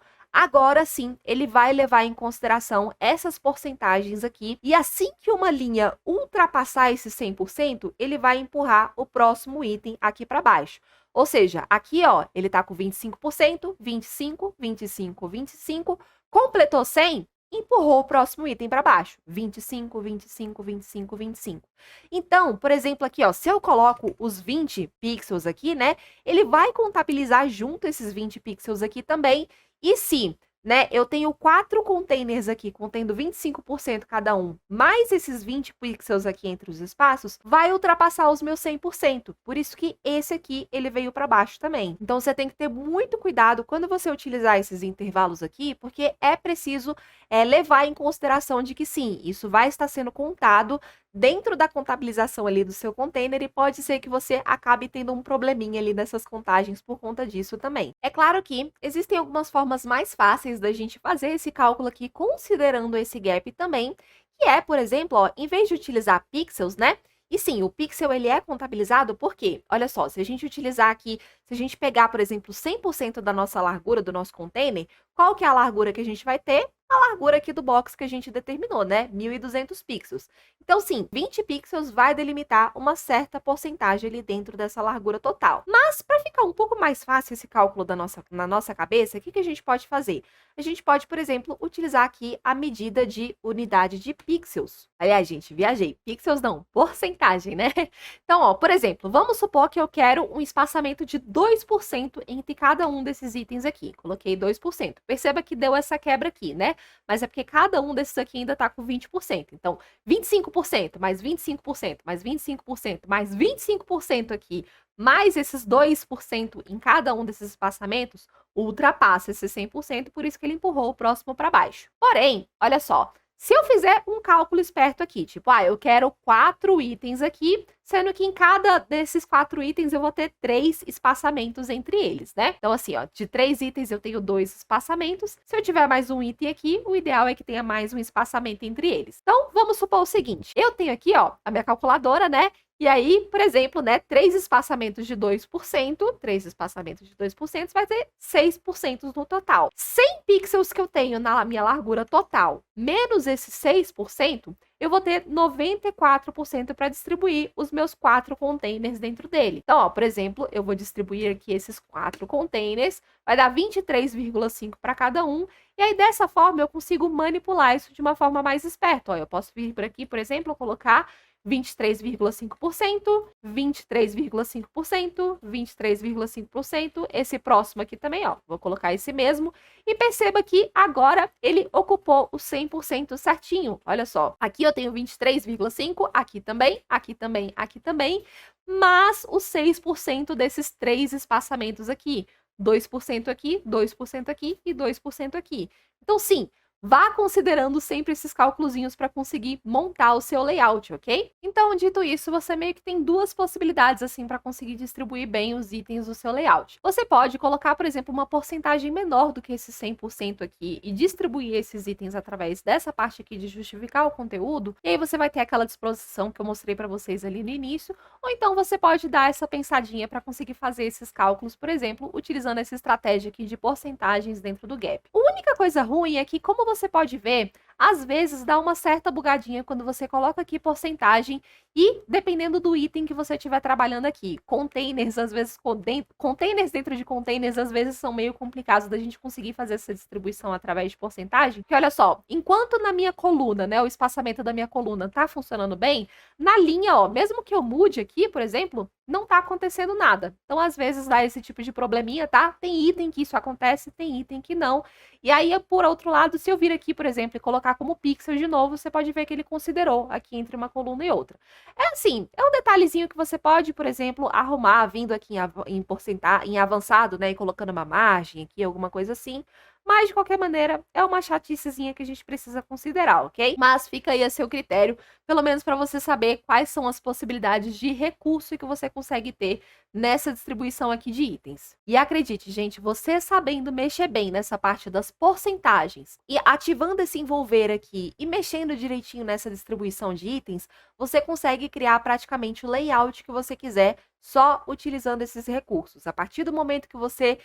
Agora sim, ele vai levar em consideração essas porcentagens aqui, e assim que uma linha ultrapassar esse 100%, ele vai empurrar o próximo item aqui para baixo. Ou seja, aqui, ó, ele tá com 25%, 25, 25, 25, completou 100, empurrou o próximo item para baixo, 25, 25, 25, 25. Então, por exemplo, aqui, ó, se eu coloco os 20 pixels aqui, né, ele vai contabilizar junto esses 20 pixels aqui também. E se, né, eu tenho 4 containers aqui contendo 25% cada um, mais esses 20 pixels aqui entre os espaços, vai ultrapassar os meus 100%. Por isso que esse aqui, ele veio para baixo também. Então, você tem que ter muito cuidado quando você utilizar esses intervalos aqui, porque é preciso levar em consideração de que sim, isso vai estar sendo contado dentro da contabilização ali do seu container, e pode ser que você acabe tendo um probleminha ali nessas contagens por conta disso também. É claro que existem algumas formas mais fáceis da gente fazer esse cálculo aqui, considerando esse gap também, que é, por exemplo, ó, em vez de utilizar pixels, né? E sim, o pixel ele é contabilizado porque, olha só, se a gente utilizar aqui, se a gente pegar, por exemplo, 100% da nossa largura do nosso container, qual que é a largura que a gente vai ter? A largura aqui do box que a gente determinou, né? 1.200 pixels. Então, sim, 20 pixels vai delimitar uma certa porcentagem ali dentro dessa largura total. Mas, para ficar um pouco mais fácil esse cálculo na nossa cabeça, o que a gente pode fazer? A gente pode, por exemplo, utilizar aqui a medida de unidade de pixels. Aliás, gente, viajei. Pixels não, porcentagem, né? Então, ó, por exemplo, vamos supor que eu quero um espaçamento de 2% entre cada um desses itens aqui. Coloquei 2%. Perceba que deu essa quebra aqui, né? Mas é porque cada um desses aqui ainda está com 20%. Então, 25%, mais 25%, mais 25%, mais 25% aqui, mais esses 2% em cada um desses espaçamentos, ultrapassa esse 100%, por isso que ele empurrou o próximo para baixo. Porém, olha só, se eu fizer um cálculo esperto aqui, tipo, eu quero 4 itens aqui, sendo que em cada desses 4 itens eu vou ter 3 espaçamentos entre eles, né? Então, assim, ó, de 3 itens eu tenho 2 espaçamentos. Se eu tiver mais um item aqui, o ideal é que tenha mais um espaçamento entre eles. Então, vamos supor o seguinte, eu tenho aqui, ó, a minha calculadora, né? E aí, por exemplo, né, 3 espaçamentos de 2%, 3 espaçamentos de 2% vai ter 6% no total. 100 pixels que eu tenho na minha largura total, menos esses 6%, eu vou ter 94% para distribuir os meus 4 containers dentro dele. Então, ó, por exemplo, eu vou distribuir aqui esses 4 containers, vai dar 23,5 para cada um, e aí dessa forma eu consigo manipular isso de uma forma mais esperta. Ó, eu posso vir por aqui, por exemplo, colocar 23,5%, 23,5%, 23,5%, esse próximo aqui também, ó, vou colocar esse mesmo, e perceba que agora ele ocupou o 100% certinho, olha só, aqui eu tenho 23,5%, aqui também, aqui também, aqui também, mas os 6% desses 3 espaçamentos aqui, 2% aqui, 2% aqui e 2% aqui. Então, sim, vá considerando sempre esses cálculozinhos para conseguir montar o seu layout, ok? Então, dito isso, você meio que tem duas possibilidades assim para conseguir distribuir bem os itens do seu layout. Você pode colocar, por exemplo, uma porcentagem menor do que esse 100% aqui e distribuir esses itens através dessa parte aqui de justificar o conteúdo, e aí você vai ter aquela disposição que eu mostrei para vocês ali no início, ou então você pode dar essa pensadinha para conseguir fazer esses cálculos, por exemplo, utilizando essa estratégia aqui de porcentagens dentro do gap. A única coisa ruim é que, como você pode ver, às vezes dá uma certa bugadinha quando você coloca aqui porcentagem e dependendo do item que você estiver trabalhando aqui. Containers, às vezes, containers dentro de containers, às vezes são meio complicados da gente conseguir fazer essa distribuição através de porcentagem. Porque olha só, enquanto na minha coluna, né, o espaçamento da minha coluna tá funcionando bem, na linha, ó, mesmo que eu mude aqui, por exemplo, não tá acontecendo nada. Então, às vezes, dá esse tipo de probleminha, tá? Tem item que isso acontece, tem item que não. E aí, por outro lado, se eu vir aqui, por exemplo, e colocar como pixel de novo, você pode ver que ele considerou aqui entre uma coluna e outra. É assim, é um detalhezinho que você pode, por exemplo, arrumar, vindo aqui em avançado, né, e colocando uma margem aqui, alguma coisa assim. mas de qualquer maneira é uma chaticezinha que a gente precisa considerar, ok? Mas fica aí a seu critério, pelo menos para você saber quais são as possibilidades de recurso que você consegue ter nessa distribuição aqui de itens. E acredite, gente, você sabendo mexer bem nessa parte das porcentagens e ativando esse envolver aqui e mexendo direitinho nessa distribuição de itens, você consegue criar praticamente o layout que você quiser só utilizando esses recursos. A partir do momento que você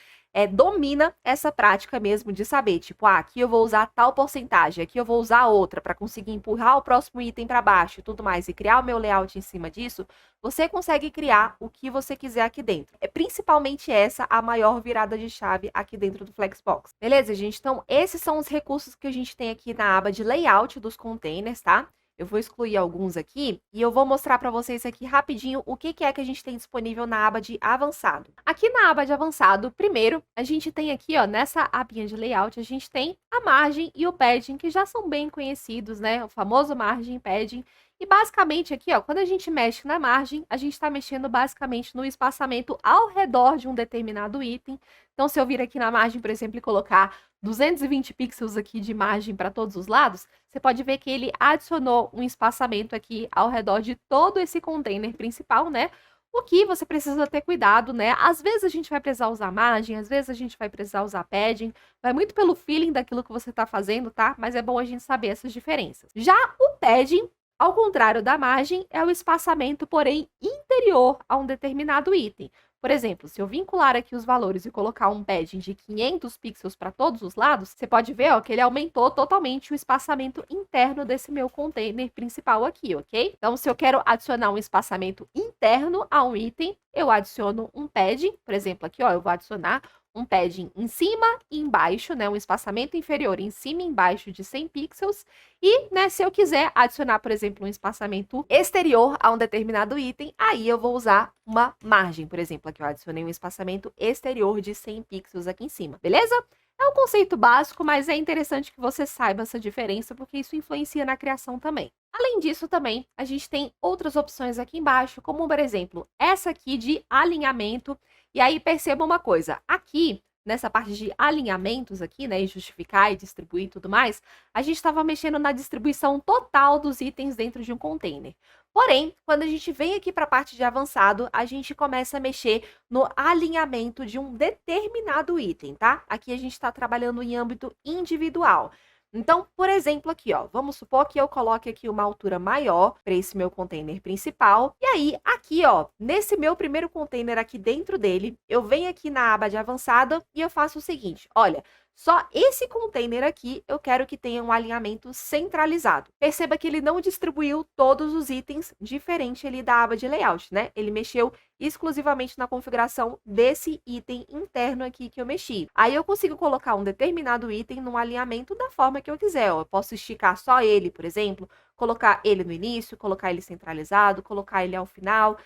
domina essa prática mesmo de saber, tipo, aqui eu vou usar tal porcentagem, aqui eu vou usar outra para conseguir empurrar o próximo item para baixo e tudo mais, e criar o meu layout em cima disso, você consegue criar o que você quiser aqui dentro. É principalmente essa a maior virada de chave aqui dentro do Flexbox. Beleza, gente? Então, esses são os recursos que a gente tem aqui na aba de layout dos containers, tá? Eu vou excluir alguns aqui e eu vou mostrar para vocês aqui rapidinho o que é que a gente tem disponível na aba de avançado. Aqui na aba de avançado, primeiro, a gente tem aqui, ó, nessa abinha de layout, a gente tem a margem e o padding, que já são bem conhecidos, né? O famoso margem e padding. E basicamente aqui, ó, quando a gente mexe na margem, a gente está mexendo basicamente no espaçamento ao redor de um determinado item. Então, se eu vir aqui na margem, por exemplo, e colocar 220 pixels aqui de margem para todos os lados, você pode ver que ele adicionou um espaçamento aqui ao redor de todo esse container principal, né? O que você precisa ter cuidado, né? Às vezes a gente vai precisar usar margem, às vezes a gente vai precisar usar padding, vai muito pelo feeling daquilo que você está fazendo, tá? Mas é bom a gente saber essas diferenças. Já o padding, ao contrário da margem, é o espaçamento, porém, interior a um determinado item. Por exemplo, se eu vincular aqui os valores e colocar um padding de 500 pixels para todos os lados, você pode ver, ó, que ele aumentou totalmente o espaçamento interno desse meu container principal aqui, ok? Então, se eu quero adicionar um espaçamento interno a um item, eu adiciono um padding, por exemplo, aqui, ó, eu vou adicionar um padding em cima e embaixo, né, um espaçamento inferior em cima e embaixo de 100 pixels. E, né, se eu quiser adicionar, por exemplo, um espaçamento exterior a um determinado item, aí eu vou usar uma margem, por exemplo, aqui eu adicionei um espaçamento exterior de 100 pixels aqui em cima, beleza? É um conceito básico, mas é interessante que você saiba essa diferença, porque isso influencia na criação também. Além disso, também, a gente tem outras opções aqui embaixo, como, por exemplo, essa aqui de alinhamento. E aí, perceba uma coisa, aqui, nessa parte de alinhamentos aqui, né, e justificar e distribuir e tudo mais, a gente estava mexendo na distribuição total dos itens dentro de um container. Porém, quando a gente vem aqui para a parte de avançado, a gente começa a mexer no alinhamento de um determinado item, tá? Aqui a gente está trabalhando em âmbito individual. Então, por exemplo, aqui, ó, vamos supor que eu coloque aqui uma altura maior para esse meu container principal. E aí, aqui, ó, nesse meu primeiro container aqui dentro dele, eu venho aqui na aba de avançada e eu faço o seguinte, olha, só esse container aqui eu quero que tenha um alinhamento centralizado. Perceba que ele não distribuiu todos os itens diferente ali da aba de layout, né? Ele mexeu exclusivamente na configuração desse item interno aqui que eu mexi. Aí eu consigo colocar um determinado item no alinhamento da forma que eu quiser. Ó. Eu posso esticar só ele, por exemplo, colocar ele no início, colocar ele centralizado, colocar ele ao final.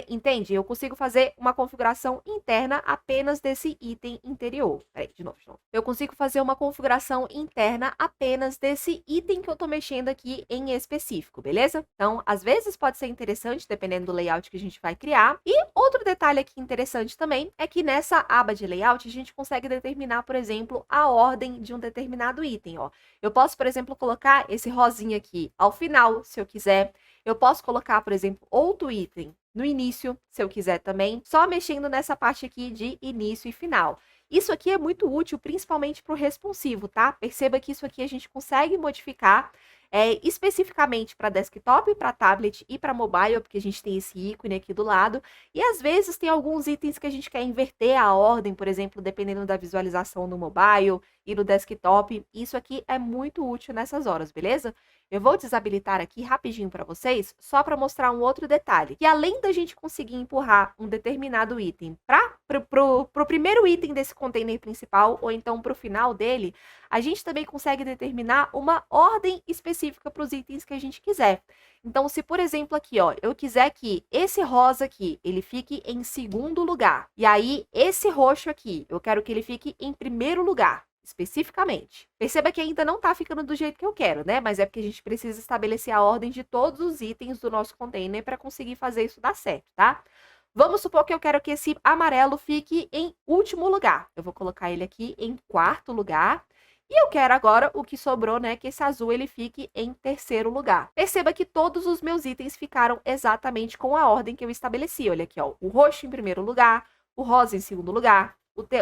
Entende? Eu consigo fazer uma configuração interna apenas desse item interior. Peraí, de novo. Eu consigo fazer uma configuração interna apenas desse item que eu tô mexendo aqui em específico, beleza? Então, às vezes pode ser interessante, dependendo do layout que a gente vai criar. E outro detalhe aqui interessante também é que nessa aba de layout a gente consegue determinar, por exemplo, a ordem de um determinado item, ó. Eu posso, por exemplo, colocar esse rosinha aqui ao final, se eu quiser. Eu posso colocar, por exemplo, outro item no início, se eu quiser também, só mexendo nessa parte aqui de início e final. Isso aqui é muito útil, principalmente para o responsivo, tá? Perceba que isso aqui a gente consegue modificar especificamente para desktop, para tablet e para mobile, porque a gente tem esse ícone aqui do lado. E às vezes tem alguns itens que a gente quer inverter a ordem, por exemplo, dependendo da visualização no mobile e no desktop. Isso aqui é muito útil nessas horas, beleza? Eu vou desabilitar aqui rapidinho para vocês, só para mostrar um outro detalhe. Que além da gente conseguir empurrar um determinado item pro primeiro item desse container principal, ou então pro final dele, a gente também consegue determinar uma ordem específica para os itens que a gente quiser. Então, se por exemplo aqui, ó, eu quiser que esse rosa aqui, ele fique em segundo lugar, e aí esse roxo aqui, eu quero que ele fique em primeiro lugar. Especificamente. Perceba que ainda não tá ficando do jeito que eu quero, né? Mas é porque a gente precisa estabelecer a ordem de todos os itens do nosso container para conseguir fazer isso dar certo, tá? Vamos supor que eu quero que esse amarelo fique em último lugar. Eu vou colocar ele aqui em quarto lugar. E eu quero agora o que sobrou, né, que esse azul ele fique em terceiro lugar. Perceba que todos os meus itens ficaram exatamente com a ordem que eu estabeleci. Olha aqui, ó, o roxo em primeiro lugar, o rosa em segundo lugar,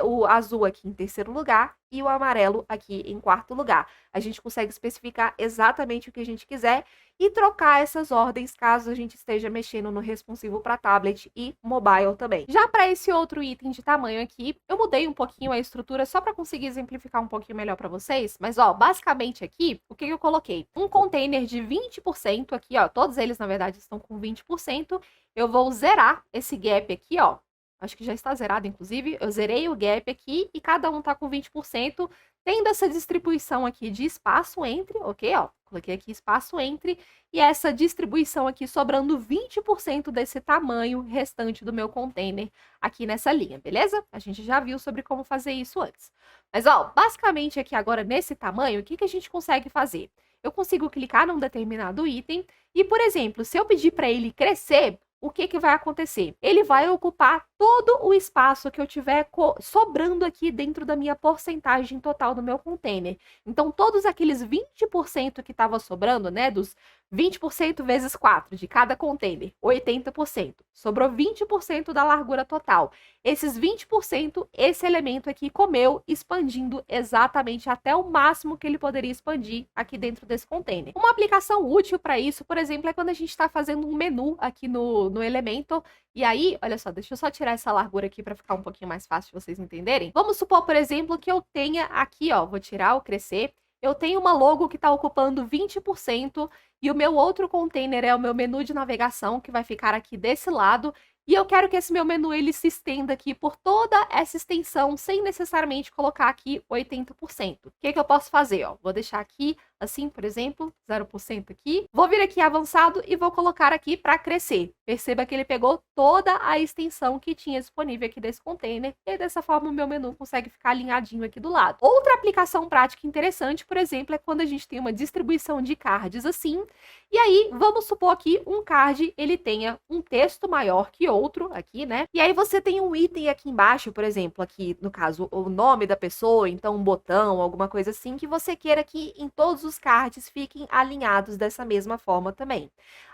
o azul aqui em terceiro lugar e o amarelo aqui em quarto lugar. A gente consegue especificar exatamente o que a gente quiser e trocar essas ordens caso a gente esteja mexendo no responsivo para tablet e mobile também. Já para esse outro item de tamanho aqui, eu mudei um pouquinho a estrutura só para conseguir exemplificar um pouquinho melhor para vocês, mas ó, basicamente aqui, o que eu coloquei? Um container de 20% aqui, ó, todos eles na verdade estão com 20%, eu vou zerar esse gap aqui, ó, acho que já está zerado, inclusive. Eu zerei o gap aqui e cada um tá com 20%, tendo essa distribuição aqui de espaço entre, ok? Ó, coloquei aqui espaço entre e essa distribuição aqui sobrando 20% desse tamanho restante do meu container aqui nessa linha, beleza? A gente já viu sobre como fazer isso antes. Mas, ó, basicamente aqui agora nesse tamanho, o que a gente consegue fazer? Eu consigo clicar num determinado item e, por exemplo, se eu pedir para ele crescer, o que vai acontecer? Ele vai ocupar todo o espaço que eu tiver sobrando aqui dentro da minha porcentagem total do meu container. Então, todos aqueles 20% que estava sobrando, né, dos 20% vezes 4 de cada container, 80%. Sobrou 20% da largura total. Esses 20%, esse elemento aqui comeu, expandindo exatamente até o máximo que ele poderia expandir aqui dentro desse container. Uma aplicação útil para isso, por exemplo, é quando a gente está fazendo um menu aqui no Elementor. E aí, olha só, deixa eu só tirar essa largura aqui para ficar um pouquinho mais fácil de vocês entenderem. Vamos supor, por exemplo, que eu tenha aqui, ó, vou tirar o crescer. Eu tenho uma logo que está ocupando 20% e o meu outro container é o meu menu de navegação, que vai ficar aqui desse lado. E eu quero que esse meu menu ele se estenda aqui por toda essa extensão, sem necessariamente colocar aqui 80%. O que eu posso fazer? Ó? Vou deixar aqui, assim, por exemplo, 0% aqui. Vou vir aqui avançado e vou colocar aqui para crescer. Perceba que ele pegou toda a extensão que tinha disponível aqui desse container. E dessa forma o meu menu consegue ficar alinhadinho aqui do lado. Outra aplicação prática interessante, por exemplo, é quando a gente tem uma distribuição de cards assim. E aí, vamos supor que um card ele tenha um texto maior que outro aqui, né? E aí você tem um item aqui embaixo, por exemplo, aqui no caso o nome da pessoa, então um botão, alguma coisa assim, que você queira que em todos os cards fiquem alinhados dessa mesma forma também.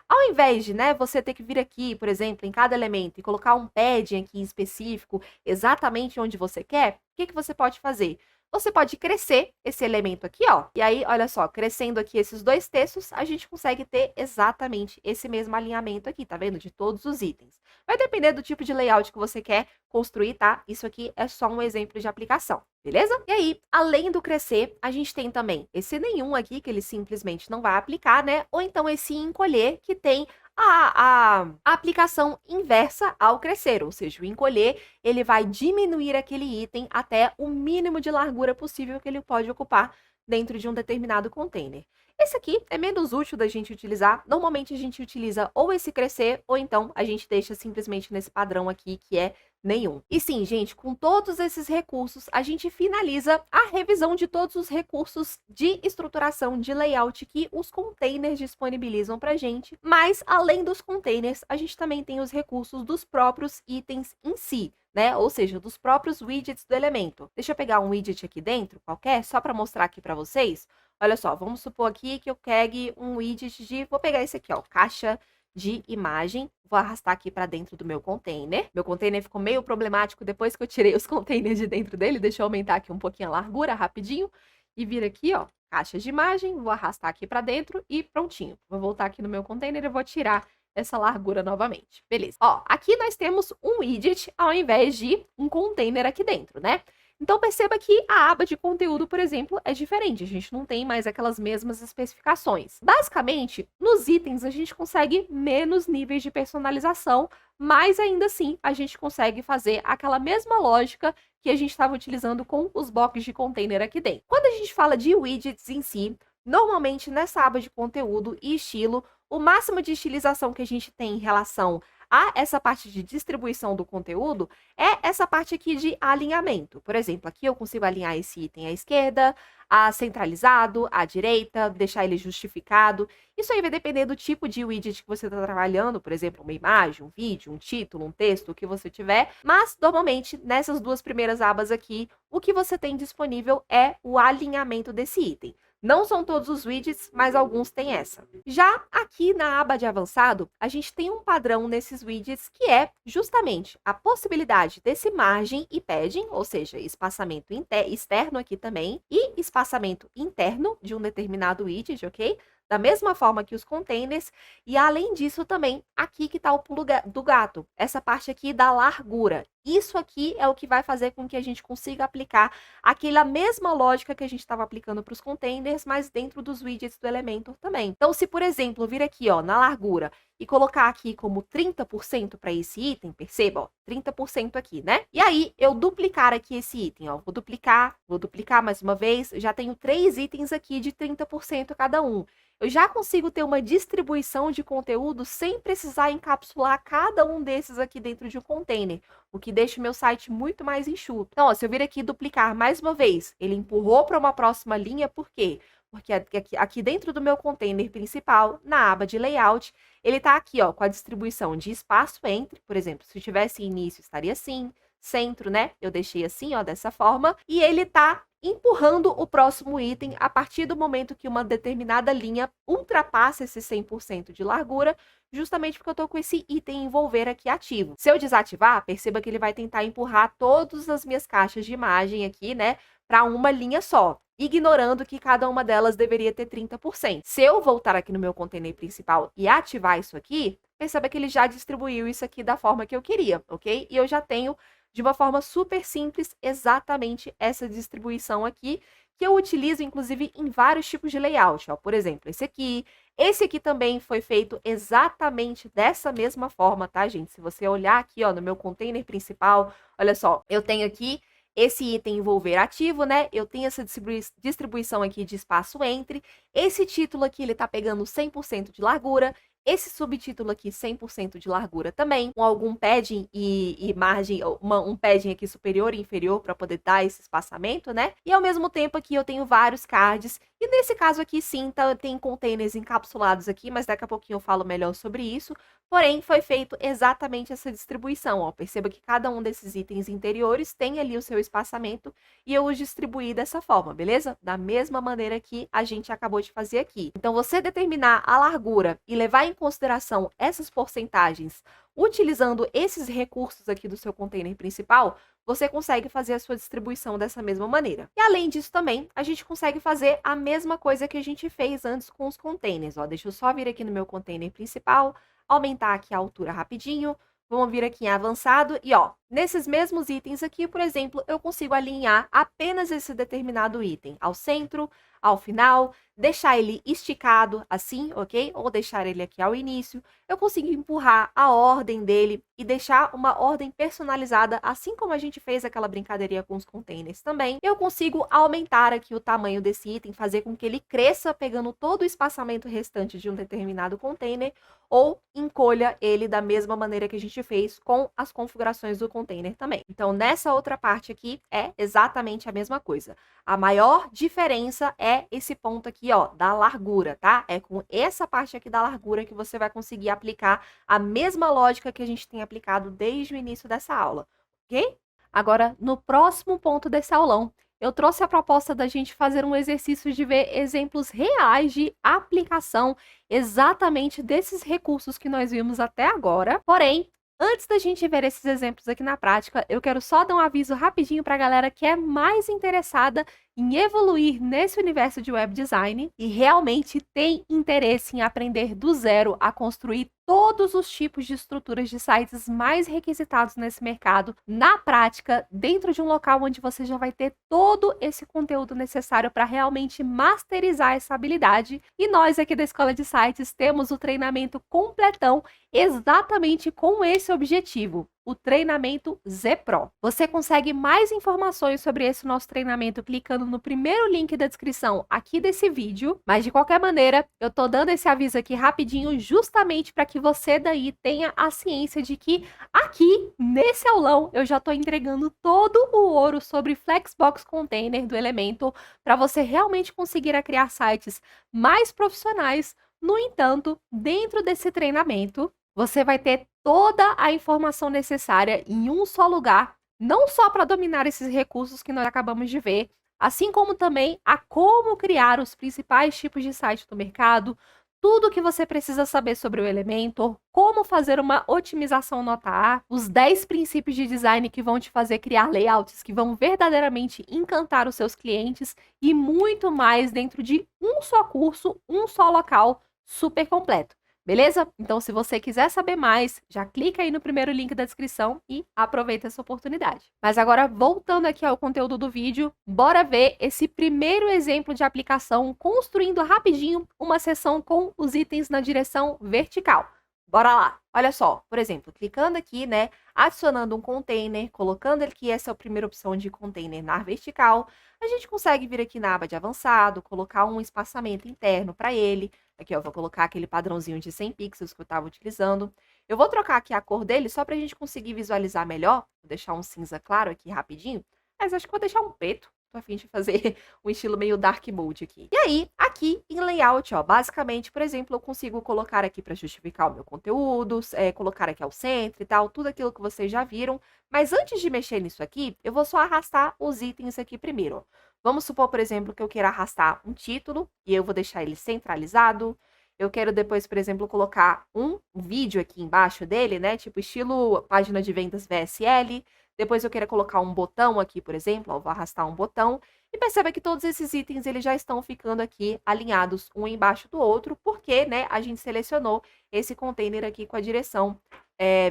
Ao invés de, né, você ter que vir aqui, por exemplo, em cada elemento e colocar um padding aqui específico, exatamente onde você quer, o que você pode fazer? Você pode crescer esse elemento aqui, ó. E aí, olha só, crescendo aqui esses dois textos, a gente consegue ter exatamente esse mesmo alinhamento aqui, tá vendo? De todos os itens. Vai depender do tipo de layout que você quer construir, tá? Isso aqui é só um exemplo de aplicação, beleza? E aí, além do crescer, a gente tem também esse nenhum aqui, que ele simplesmente não vai aplicar, né? Ou então esse encolher, que tem a aplicação inversa ao crescer, ou seja, o encolher, ele vai diminuir aquele item até o mínimo de largura possível que ele pode ocupar dentro de um determinado container. Esse aqui é menos útil da gente utilizar. Normalmente a gente utiliza ou esse crescer, ou então a gente deixa simplesmente nesse padrão aqui, que é nenhum. E sim, gente, com todos esses recursos, a gente finaliza a revisão de todos os recursos de estruturação de layout que os containers disponibilizam pra gente. Mas, além dos containers, a gente também tem os recursos dos próprios itens em si, né? Ou seja, dos próprios widgets do elemento. Deixa eu pegar um widget aqui dentro, qualquer, só para mostrar aqui para vocês. Olha só, vamos supor aqui que eu pegue um widget de... Vou pegar esse aqui, ó, caixa de imagem. Vou arrastar aqui para dentro do meu container. Meu container ficou meio problemático depois que eu tirei os containers de dentro dele. Deixa eu aumentar aqui um pouquinho a largura, rapidinho. E vir aqui, ó, caixa de imagem. Vou arrastar aqui para dentro e prontinho. Vou voltar aqui no meu container e vou tirar essa largura novamente. Beleza. Ó, aqui nós temos um widget ao invés de um container aqui dentro, né? Então, perceba que a aba de conteúdo, por exemplo, é diferente. A gente não tem mais aquelas mesmas especificações. Basicamente, nos itens, a gente consegue menos níveis de personalização, mas ainda assim, a gente consegue fazer aquela mesma lógica que a gente estava utilizando com os blocos de container aqui dentro. Quando a gente fala de widgets em si, normalmente nessa aba de conteúdo e estilo, o máximo de estilização que a gente tem em relação a essa parte de distribuição do conteúdo é essa parte aqui de alinhamento. Por exemplo, aqui eu consigo alinhar esse item à esquerda, a centralizado, à direita, deixar ele justificado. Isso aí vai depender do tipo de widget que você está trabalhando, por exemplo, uma imagem, um vídeo, um título, um texto, o que você tiver. Mas, normalmente, nessas duas primeiras abas aqui, o que você tem disponível é o alinhamento desse item. Não são todos os widgets, mas alguns têm essa. Já aqui na aba de avançado, a gente tem um padrão nesses widgets que é justamente a possibilidade desse margem e padding, ou seja, espaçamento externo aqui também, e espaçamento interno de um determinado widget, ok? Da mesma forma que os containers, e além disso também, aqui que está o pulo do gato, essa parte aqui da largura. Isso aqui é o que vai fazer com que a gente consiga aplicar aquela mesma lógica que a gente estava aplicando para os containers, mas dentro dos widgets do Elementor também. Então, se, por exemplo, vir aqui ó, na largura e colocar aqui como 30% para esse item, perceba, ó, 30% aqui, né? E aí, eu duplicar aqui esse item, ó, vou duplicar mais uma vez, já tenho 3 itens aqui de 30% cada um. Eu já consigo ter uma distribuição de conteúdo sem precisar encapsular cada um desses aqui dentro de um container, o que deixa o meu site muito mais enxuto. Então, ó, se eu vir aqui duplicar mais uma vez, ele empurrou para uma próxima linha, por quê? Porque aqui dentro do meu container principal, na aba de layout, ele está aqui ó, com a distribuição de espaço entre, por exemplo, se tivesse início estaria assim, centro, né? Eu deixei assim, ó, dessa forma, e ele está empurrando o próximo item a partir do momento que uma determinada linha ultrapassa esse 100% de largura, justamente porque eu estou com esse item envolver aqui ativo. Se eu desativar, perceba que ele vai tentar empurrar todas as minhas caixas de imagem aqui, né, para uma linha só, ignorando que cada uma delas deveria ter 30%. Se eu voltar aqui no meu container principal e ativar isso aqui, perceba que ele já distribuiu isso aqui da forma que eu queria, ok? E eu já tenho de uma forma super simples, exatamente essa distribuição aqui, que eu utilizo, inclusive, em vários tipos de layout. Ó. Por exemplo, esse aqui também foi feito exatamente dessa mesma forma, tá, gente? Se você olhar aqui, ó, no meu container principal, olha só, eu tenho aqui esse item envolver ativo, né? Eu tenho essa distribuição aqui de espaço entre. Esse título aqui, ele tá pegando 100% de largura. Esse subtítulo aqui, 100% de largura também, com algum padding e margem, um padding aqui superior e inferior para poder dar esse espaçamento, né? E ao mesmo tempo aqui eu tenho vários cards, e nesse caso aqui sim, tem containers encapsulados aqui, mas daqui a pouquinho eu falo melhor sobre isso. Porém, foi feito exatamente essa distribuição, ó. Perceba que cada um desses itens interiores tem ali o seu espaçamento e eu os distribuí dessa forma, beleza? Da mesma maneira que a gente acabou de fazer aqui. Então, você determinar a largura e levar em consideração essas porcentagens utilizando esses recursos aqui do seu container principal, você consegue fazer a sua distribuição dessa mesma maneira. E além disso também, a gente consegue fazer a mesma coisa que a gente fez antes com os containers, ó. Deixa eu só vir aqui no meu container principal, aumentar aqui a altura rapidinho, vamos vir aqui em avançado e ó, nesses mesmos itens aqui, por exemplo, eu consigo alinhar apenas esse determinado item ao centro, ao final, deixar ele esticado assim, ok? Ou deixar ele aqui ao início. Eu consigo empurrar a ordem dele e deixar uma ordem personalizada, assim como a gente fez aquela brincadeirinha com os containers também. Eu consigo aumentar aqui o tamanho desse item, fazer com que ele cresça pegando todo o espaçamento restante de um determinado container, ou encolha ele da mesma maneira que a gente fez com as configurações do container também. Então, nessa outra parte aqui, é exatamente a mesma coisa. A maior diferença é esse ponto aqui, ó, da largura, tá? É com essa parte aqui da largura que você vai conseguir aplicar a mesma lógica que a gente tem aplicado desde o início dessa aula, ok? Agora, no próximo ponto desse aulão, eu trouxe a proposta da gente fazer um exercício de ver exemplos reais de aplicação exatamente desses recursos que nós vimos até agora. Porém, antes da gente ver esses exemplos aqui na prática, eu quero só dar um aviso rapidinho para a galera que é mais interessada em evoluir nesse universo de web design e realmente tem interesse em aprender do zero a construir todos os tipos de estruturas de sites mais requisitados nesse mercado, na prática, dentro de um local onde você já vai ter todo esse conteúdo necessário para realmente masterizar essa habilidade. E nós aqui da Escola de Sites temos o treinamento completão exatamente com esse objetivo. o treinamento Z Pro. Você consegue mais informações sobre esse nosso treinamento clicando no primeiro link da descrição aqui desse vídeo, mas de qualquer maneira, eu tô dando esse aviso aqui rapidinho justamente para que você daí tenha a ciência de que aqui, nesse aulão, eu já tô entregando todo o ouro sobre Flexbox Container do Elementor para você realmente conseguir criar sites mais profissionais. No entanto, dentro desse treinamento, você vai ter toda a informação necessária em um só lugar, não só para dominar esses recursos que nós acabamos de ver, assim como também a como criar os principais tipos de site do mercado, tudo o que você precisa saber sobre o Elementor, como fazer uma otimização nota A, os 10 princípios de design que vão te fazer criar layouts que vão verdadeiramente encantar os seus clientes e muito mais dentro de um só curso, um só local, super completo. Beleza? Então, se você quiser saber mais, já clica aí no primeiro link da descrição e aproveita essa oportunidade. Mas agora, voltando aqui ao conteúdo do vídeo, bora ver esse primeiro exemplo de aplicação construindo rapidinho uma seção com os itens na direção vertical. Bora lá! Olha só, por exemplo, clicando aqui, né, adicionando um container, colocando aqui essa primeira opção de container na vertical, a gente consegue vir aqui na aba de avançado, colocar um espaçamento interno para ele. Aqui, ó, vou colocar aquele padrãozinho de 100 pixels que eu estava utilizando. Eu vou trocar aqui a cor dele só para a gente conseguir visualizar melhor. Vou deixar um cinza claro aqui rapidinho, mas acho que vou deixar um preto. Tô a fim de fazer um estilo meio dark mode aqui. E aí, aqui em layout, ó, basicamente, por exemplo, eu consigo colocar aqui para justificar o meu conteúdo, colocar aqui ao centro e tal, tudo aquilo que vocês já viram. Mas antes de mexer nisso aqui, eu vou só arrastar os itens aqui primeiro, ó. Vamos supor, por exemplo, que eu queira arrastar um título e eu vou deixar ele centralizado. Eu quero depois, por exemplo, colocar um vídeo aqui embaixo dele, né? Tipo estilo página de vendas VSL. Depois eu quero colocar um botão aqui, por exemplo, ó, vou arrastar um botão. E perceba que todos esses itens eles já estão ficando aqui alinhados um embaixo do outro, porque, né, a gente selecionou esse container aqui com a direção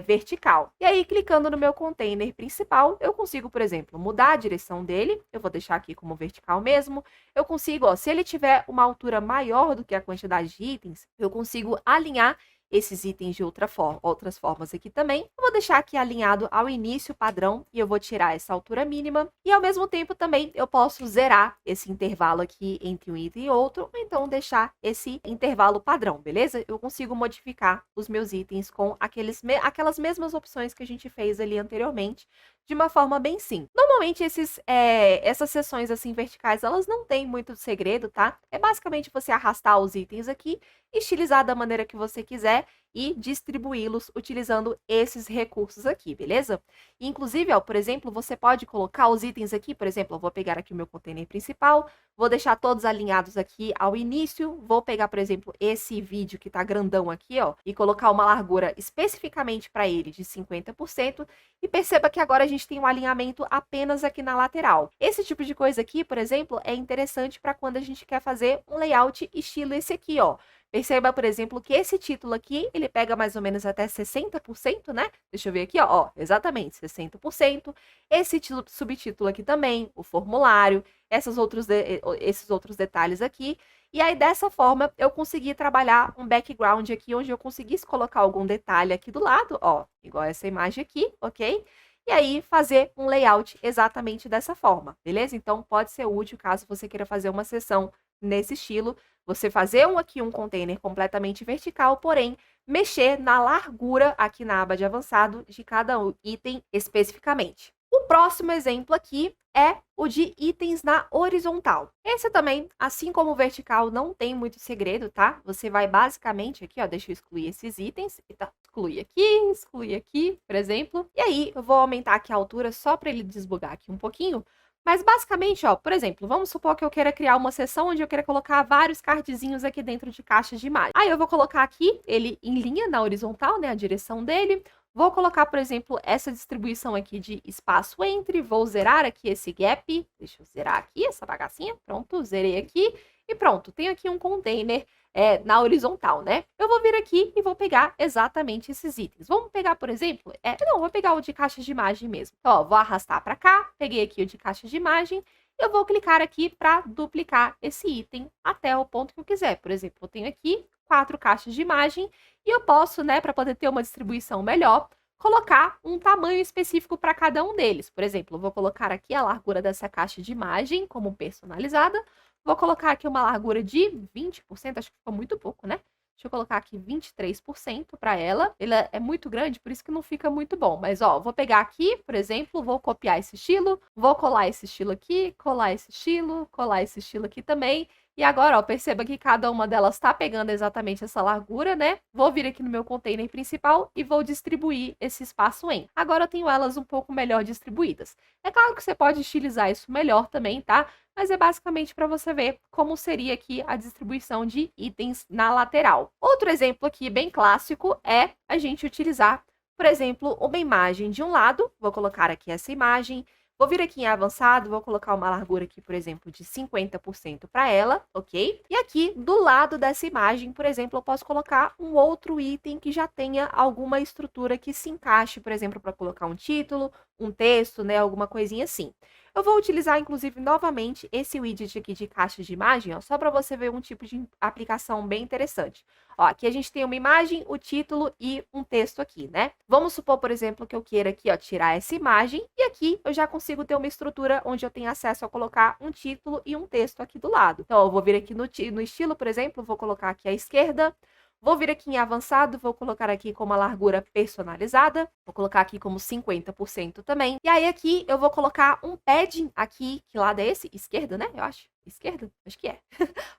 vertical. E aí, clicando no meu container principal, eu consigo, por exemplo, mudar a direção dele. Eu vou deixar aqui como vertical mesmo. Eu consigo, ó, se ele tiver uma altura maior do que a quantidade de itens, eu consigo alinhar esses itens de outras formas aqui também. Eu vou deixar aqui alinhado ao início padrão e eu vou tirar essa altura mínima. E ao mesmo tempo também eu posso zerar esse intervalo aqui entre um item e outro, ou então deixar esse intervalo padrão, beleza? Eu consigo modificar os meus itens com aquelas mesmas opções que a gente fez ali anteriormente, de uma forma bem simples. Normalmente essas seções assim verticais, elas não têm muito segredo, tá? É basicamente você arrastar os itens aqui, estilizar da maneira que você quiser e distribuí-los utilizando esses recursos aqui, beleza? Inclusive, ó, por exemplo, você pode colocar os itens aqui, por exemplo, eu vou pegar aqui o meu container principal, vou deixar todos alinhados aqui ao início, vou pegar, por exemplo, esse vídeo que tá grandão aqui, ó, e colocar uma largura especificamente para ele de 50%, e perceba que agora a gente tem um alinhamento apenas aqui na lateral. Esse tipo de coisa aqui, por exemplo, é interessante para quando a gente quer fazer um layout estilo esse aqui, ó. Perceba, por exemplo, que esse título aqui, ele pega mais ou menos até 60%, né? Deixa eu ver aqui, ó, exatamente, 60%. Esse subtítulo aqui também, o formulário, esses outros detalhes aqui. E aí, dessa forma, eu consegui trabalhar um background aqui, onde eu conseguisse colocar algum detalhe aqui do lado, ó, igual essa imagem aqui, ok? E aí, fazer um layout exatamente dessa forma, beleza? Então, pode ser útil caso você queira fazer uma sessão nesse estilo, você fazer um container completamente vertical, porém, mexer na largura aqui na aba de avançado de cada item especificamente. O próximo exemplo aqui é o de itens na horizontal. Esse também, assim como o vertical, não tem muito segredo, tá? Você vai basicamente aqui, ó, deixa eu excluir esses itens, então, excluir aqui, por exemplo. E aí, eu vou aumentar aqui a altura só para ele desbugar aqui um pouquinho. Mas basicamente, ó, por exemplo, vamos supor que eu queira criar uma seção onde eu queira colocar vários cardzinhos aqui dentro de caixas de imagem. Aí eu vou colocar aqui ele em linha na horizontal, né, a direção dele. Vou colocar, por exemplo, essa distribuição aqui de espaço entre, vou zerar aqui esse gap. Deixa eu zerar aqui essa bagacinha, pronto, zerei aqui. E pronto, tenho aqui um container na horizontal, né? Eu vou vir aqui e vou pegar exatamente esses itens. Vamos pegar, por exemplo, vou pegar o de caixas de imagem mesmo. Então, ó, vou arrastar para cá, peguei aqui o de caixas de imagem, eu vou clicar aqui para duplicar esse item até o ponto que eu quiser. Por exemplo, eu tenho aqui 4 caixas de imagem e eu posso, né, para poder ter uma distribuição melhor, colocar um tamanho específico para cada um deles. Por exemplo, eu vou colocar aqui a largura dessa caixa de imagem como personalizada. Vou colocar aqui uma largura de 20%, acho que ficou muito pouco, né? Deixa eu colocar aqui 23% para ela. Ela é muito grande, por isso que não fica muito bom. Mas, ó, vou pegar aqui, por exemplo, vou copiar esse estilo, vou colar esse estilo aqui, colar esse estilo aqui também. E agora, ó, perceba que cada uma delas está pegando exatamente essa largura, né? Vou vir aqui no meu container principal e vou distribuir esse espaço em. Agora eu tenho elas um pouco melhor distribuídas. É claro que você pode estilizar isso melhor também, tá? Mas é basicamente para você ver como seria aqui a distribuição de itens na lateral. Outro exemplo aqui bem clássico é a gente utilizar, por exemplo, uma imagem de um lado. Vou colocar aqui essa imagem. Vou vir aqui em avançado, vou colocar uma largura aqui, por exemplo, de 50% para ela, ok? E aqui, do lado dessa imagem, por exemplo, eu posso colocar um outro item que já tenha alguma estrutura que se encaixe, por exemplo, para colocar um título, um texto, né, alguma coisinha assim. Eu vou utilizar, inclusive, novamente esse widget aqui de caixa de imagem, ó, só para você ver um tipo de aplicação bem interessante. Ó, aqui a gente tem uma imagem, o título e um texto aqui, né? Vamos supor, por exemplo, que eu queira aqui, ó, tirar essa imagem e aqui eu já consigo ter uma estrutura onde eu tenho acesso a colocar um título e um texto aqui do lado. Então, eu vou vir aqui no estilo, por exemplo, vou colocar aqui à esquerda. Vou vir aqui em avançado, vou colocar aqui como a largura personalizada, vou colocar aqui como 50% também. E aí aqui eu vou colocar um padding aqui, que lado é esse? Esquerda, né? Eu acho. Esquerda? Acho que é.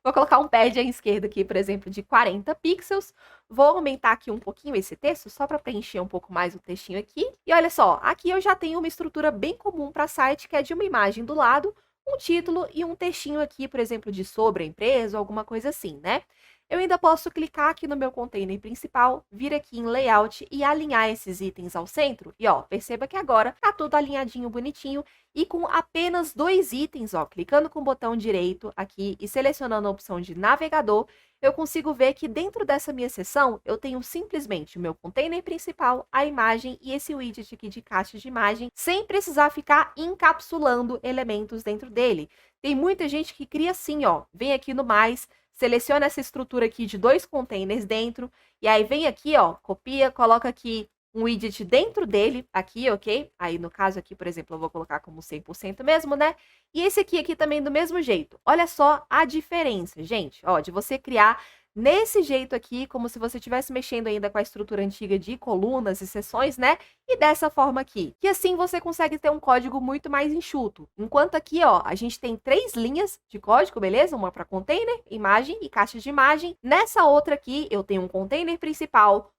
Vou colocar um padding à esquerda aqui, por exemplo, de 40 pixels. Vou aumentar aqui um pouquinho esse texto, só para preencher um pouco mais o textinho aqui. E olha só, aqui eu já tenho uma estrutura bem comum para site, que é de uma imagem do lado, um título e um textinho aqui, por exemplo, de sobre a empresa, alguma coisa assim, né? Eu ainda posso clicar aqui no meu container principal, vir aqui em Layout e alinhar esses itens ao centro. E, ó, perceba que agora tá tudo alinhadinho, bonitinho. E com apenas 2 itens, ó, clicando com o botão direito aqui e selecionando a opção de navegador, eu consigo ver que dentro dessa minha seção, eu tenho simplesmente o meu container principal, a imagem e esse widget aqui de caixa de imagem, sem precisar ficar encapsulando elementos dentro dele. Tem muita gente que cria assim, ó, vem aqui no mais, seleciona essa estrutura aqui de 2 containers dentro, e aí vem aqui, ó, copia, coloca aqui um widget dentro dele, aqui, ok? Aí, no caso aqui, por exemplo, eu vou colocar como 100% mesmo, né? E esse aqui também do mesmo jeito. Olha só a diferença, gente, ó, de você criar nesse jeito aqui, como se você estivesse mexendo ainda com a estrutura antiga de colunas e seções, né? E dessa forma aqui. Que assim você consegue ter um código muito mais enxuto. Enquanto aqui, ó, a gente tem 3 linhas de código, beleza? Uma para container, imagem e caixa de imagem. Nessa outra aqui, eu tenho um container principal,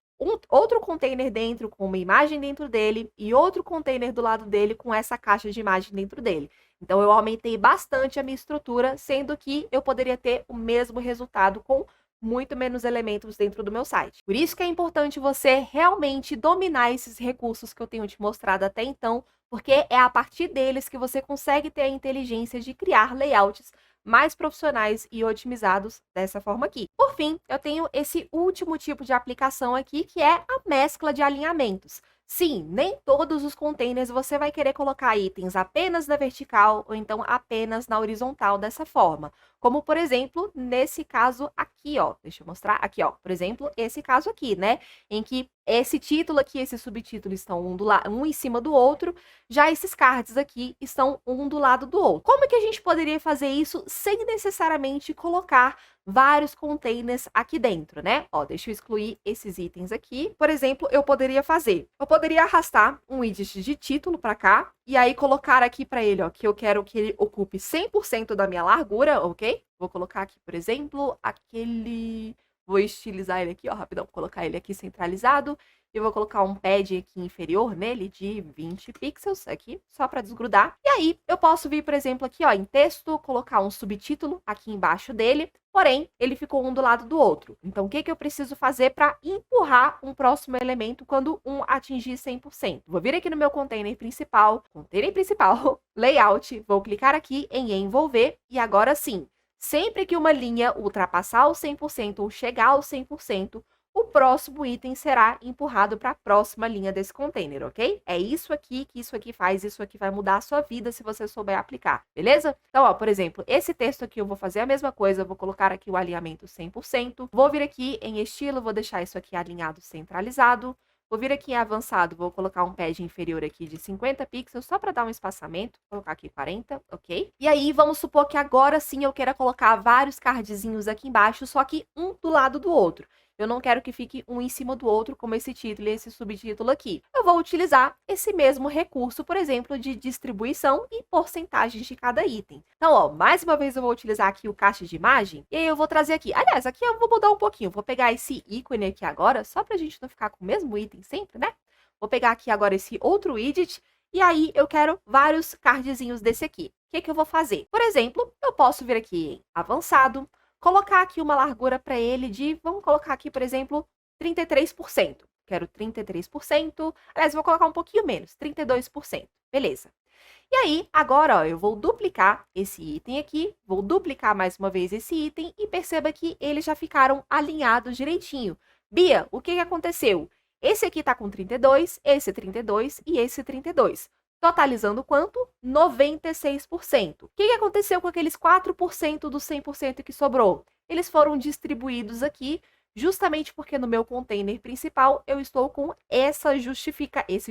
outro container dentro com uma imagem dentro dele e outro container do lado dele com essa caixa de imagem dentro dele. Então, eu aumentei bastante a minha estrutura, sendo que eu poderia ter o mesmo resultado com muito menos elementos dentro do meu site. Por isso que é importante você realmente dominar esses recursos que eu tenho te mostrado até então, porque é a partir deles que você consegue ter a inteligência de criar layouts mais profissionais e otimizados dessa forma aqui. Por fim, eu tenho esse último tipo de aplicação aqui, que é a mescla de alinhamentos. Sim, nem todos os containers você vai querer colocar itens apenas na vertical ou então apenas na horizontal dessa forma. Como, por exemplo, nesse caso aqui, ó. Deixa eu mostrar aqui, ó. Por exemplo, esse caso aqui, né? Em que esse título aqui, esse subtítulo estão um em cima do outro, já esses cards aqui estão um do lado do outro. Como que a gente poderia fazer isso sem necessariamente colocar vários containers aqui dentro, né? Ó, deixa eu excluir esses itens aqui. Por exemplo, eu poderia arrastar um widget de título para cá e aí colocar aqui para ele, ó, que eu quero que ele ocupe 100% da minha largura, ok? Vou colocar aqui, por exemplo, vou estilizar ele aqui, ó, rapidão, vou colocar ele aqui centralizado. Eu vou colocar um pad aqui inferior nele de 20 pixels aqui, só para desgrudar. E aí, eu posso vir, por exemplo, aqui, ó, em texto, colocar um subtítulo aqui embaixo dele, porém, ele ficou um do lado do outro. Então, o que eu preciso fazer para empurrar um próximo elemento quando um atingir 100%? Vou vir aqui no meu container principal, layout, vou clicar aqui em envolver e agora sim, sempre que uma linha ultrapassar o 100% ou chegar ao 100%, o próximo item será empurrado para a próxima linha desse container, ok? É isso aqui que isso aqui faz, isso aqui vai mudar a sua vida se você souber aplicar, beleza? Então, ó, por exemplo, esse texto aqui eu vou fazer a mesma coisa, vou colocar aqui o alinhamento 100%, vou vir aqui em estilo, vou deixar isso aqui alinhado centralizado, Vou vir aqui em avançado, vou colocar um pad inferior aqui de 50 pixels, só para dar um espaçamento. Vou colocar aqui 40, ok? E aí, vamos supor que agora sim eu queira colocar vários cardzinhos aqui embaixo, só que um do lado do outro. Eu não quero que fique um em cima do outro, como esse título e esse subtítulo aqui. Eu vou utilizar esse mesmo recurso, por exemplo, de distribuição e porcentagens de cada item. Então, ó, mais uma vez eu vou utilizar aqui o caixa de imagem, e aí eu vou trazer aqui. Aliás, aqui eu vou mudar um pouquinho. Vou pegar esse ícone aqui agora, só pra gente não ficar com o mesmo item sempre, né? Vou pegar aqui agora esse outro widget, e aí eu quero vários cardzinhos desse aqui. O que eu vou fazer? Por exemplo, eu posso vir aqui em avançado, colocar aqui uma largura para ele de, vamos colocar aqui, por exemplo, 33%. Quero 33%, aliás, vou colocar um pouquinho menos, 32%. Beleza. E aí, agora, ó, eu vou duplicar esse item aqui, vou duplicar mais uma vez esse item e perceba que eles já ficaram alinhados direitinho. Bia, o que aconteceu? Esse aqui tá com 32, esse 32 e esse 32. Totalizando quanto? 96%. O que aconteceu com aqueles 4% do 100% que sobrou? Eles foram distribuídos aqui, justamente porque no meu container principal eu estou com esse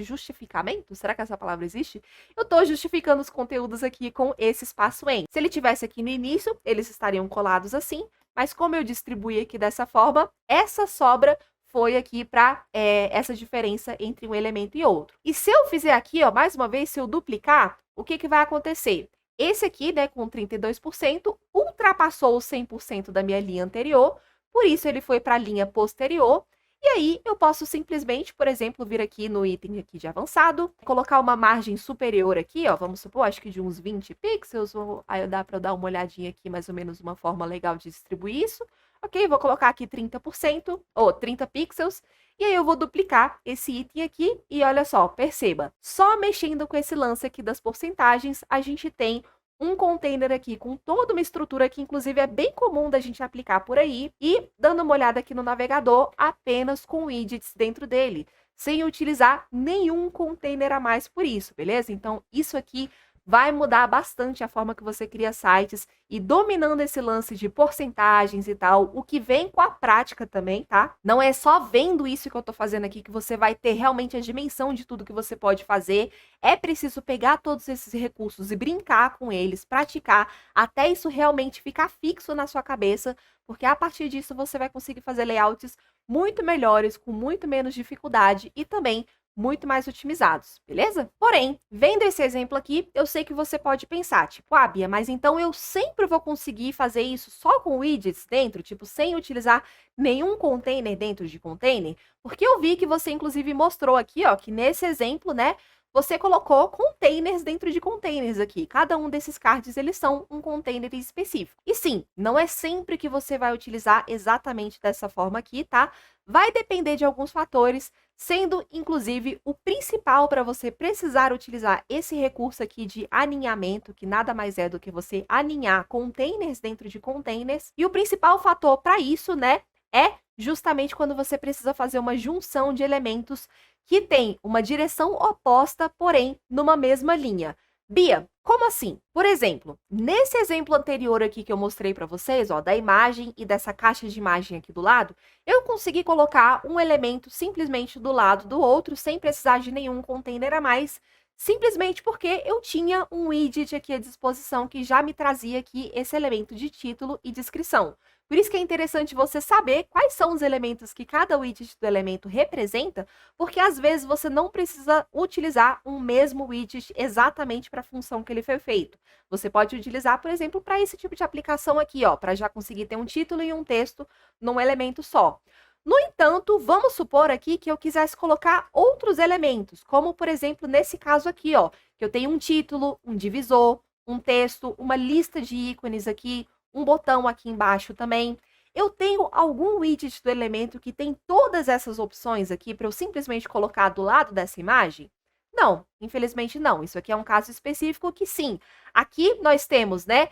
justificamento. Será que essa palavra existe? Eu estou justificando os conteúdos aqui com esse espaço em. Se ele tivesse aqui no início, eles estariam colados assim, mas como eu distribuí aqui dessa forma, essa sobra foi aqui para essa diferença entre um elemento e outro. E se eu fizer aqui, ó, mais uma vez, se eu duplicar, o que vai acontecer? Esse aqui, né, com 32%, ultrapassou os 100% da minha linha anterior, por isso ele foi para a linha posterior, e aí eu posso simplesmente, por exemplo, vir aqui no item aqui de avançado, colocar uma margem superior aqui, ó, vamos supor, acho que de uns 20 pixels, aí dá para eu dar uma olhadinha aqui, mais ou menos uma forma legal de distribuir isso. Ok, vou colocar aqui 30%, ou 30 pixels, e aí eu vou duplicar esse item aqui, e olha só, perceba, só mexendo com esse lance aqui das porcentagens, a gente tem um container aqui com toda uma estrutura que, inclusive, é bem comum da gente aplicar por aí, e dando uma olhada aqui no navegador, apenas com widgets dentro dele, sem utilizar nenhum container a mais por isso, beleza? Então, isso aqui vai mudar bastante a forma que você cria sites e dominando esse lance de porcentagens e tal, o que vem com a prática também, tá? Não é só vendo isso que eu tô fazendo aqui que você vai ter realmente a dimensão de tudo que você pode fazer. É preciso pegar todos esses recursos e brincar com eles, praticar, até isso realmente ficar fixo na sua cabeça, porque a partir disso você vai conseguir fazer layouts muito melhores, com muito menos dificuldade e também muito mais otimizados, beleza? Porém, vendo esse exemplo aqui, eu sei que você pode pensar, tipo, ah, Bia, mas então eu sempre vou conseguir fazer isso só com widgets dentro, tipo, sem utilizar nenhum container dentro de container? Porque eu vi que você, inclusive, mostrou aqui, ó, que nesse exemplo, né, você colocou containers dentro de containers aqui. Cada um desses cards, eles são um container específico. E sim, não é sempre que você vai utilizar exatamente dessa forma aqui, tá? Vai depender de alguns fatores, sendo, inclusive, o principal para você precisar utilizar esse recurso aqui de alinhamento, que nada mais é do que você alinhar containers dentro de containers. E o principal fator para isso, né, é justamente quando você precisa fazer uma junção de elementos que tem uma direção oposta, porém, numa mesma linha. Bia, como assim? Por exemplo, nesse exemplo anterior aqui que eu mostrei para vocês, ó, da imagem e dessa caixa de imagem aqui do lado, eu consegui colocar um elemento simplesmente do lado do outro, sem precisar de nenhum container a mais, simplesmente porque eu tinha um widget aqui à disposição que já me trazia aqui esse elemento de título e descrição. Por isso que é interessante você saber quais são os elementos que cada widget do elemento representa, porque às vezes você não precisa utilizar um mesmo widget exatamente para a função que ele foi feito. Você pode utilizar, por exemplo, para esse tipo de aplicação aqui, ó, para já conseguir ter um título e um texto num elemento só. No entanto, vamos supor aqui que eu quisesse colocar outros elementos, como, por exemplo, nesse caso aqui, ó, que eu tenho um título, um divisor, um texto, uma lista de ícones aqui, um botão aqui embaixo também. Eu tenho algum widget do elemento que tem todas essas opções aqui para eu simplesmente colocar do lado dessa imagem? Não, infelizmente não. Isso aqui é um caso específico que sim. Aqui nós temos, né?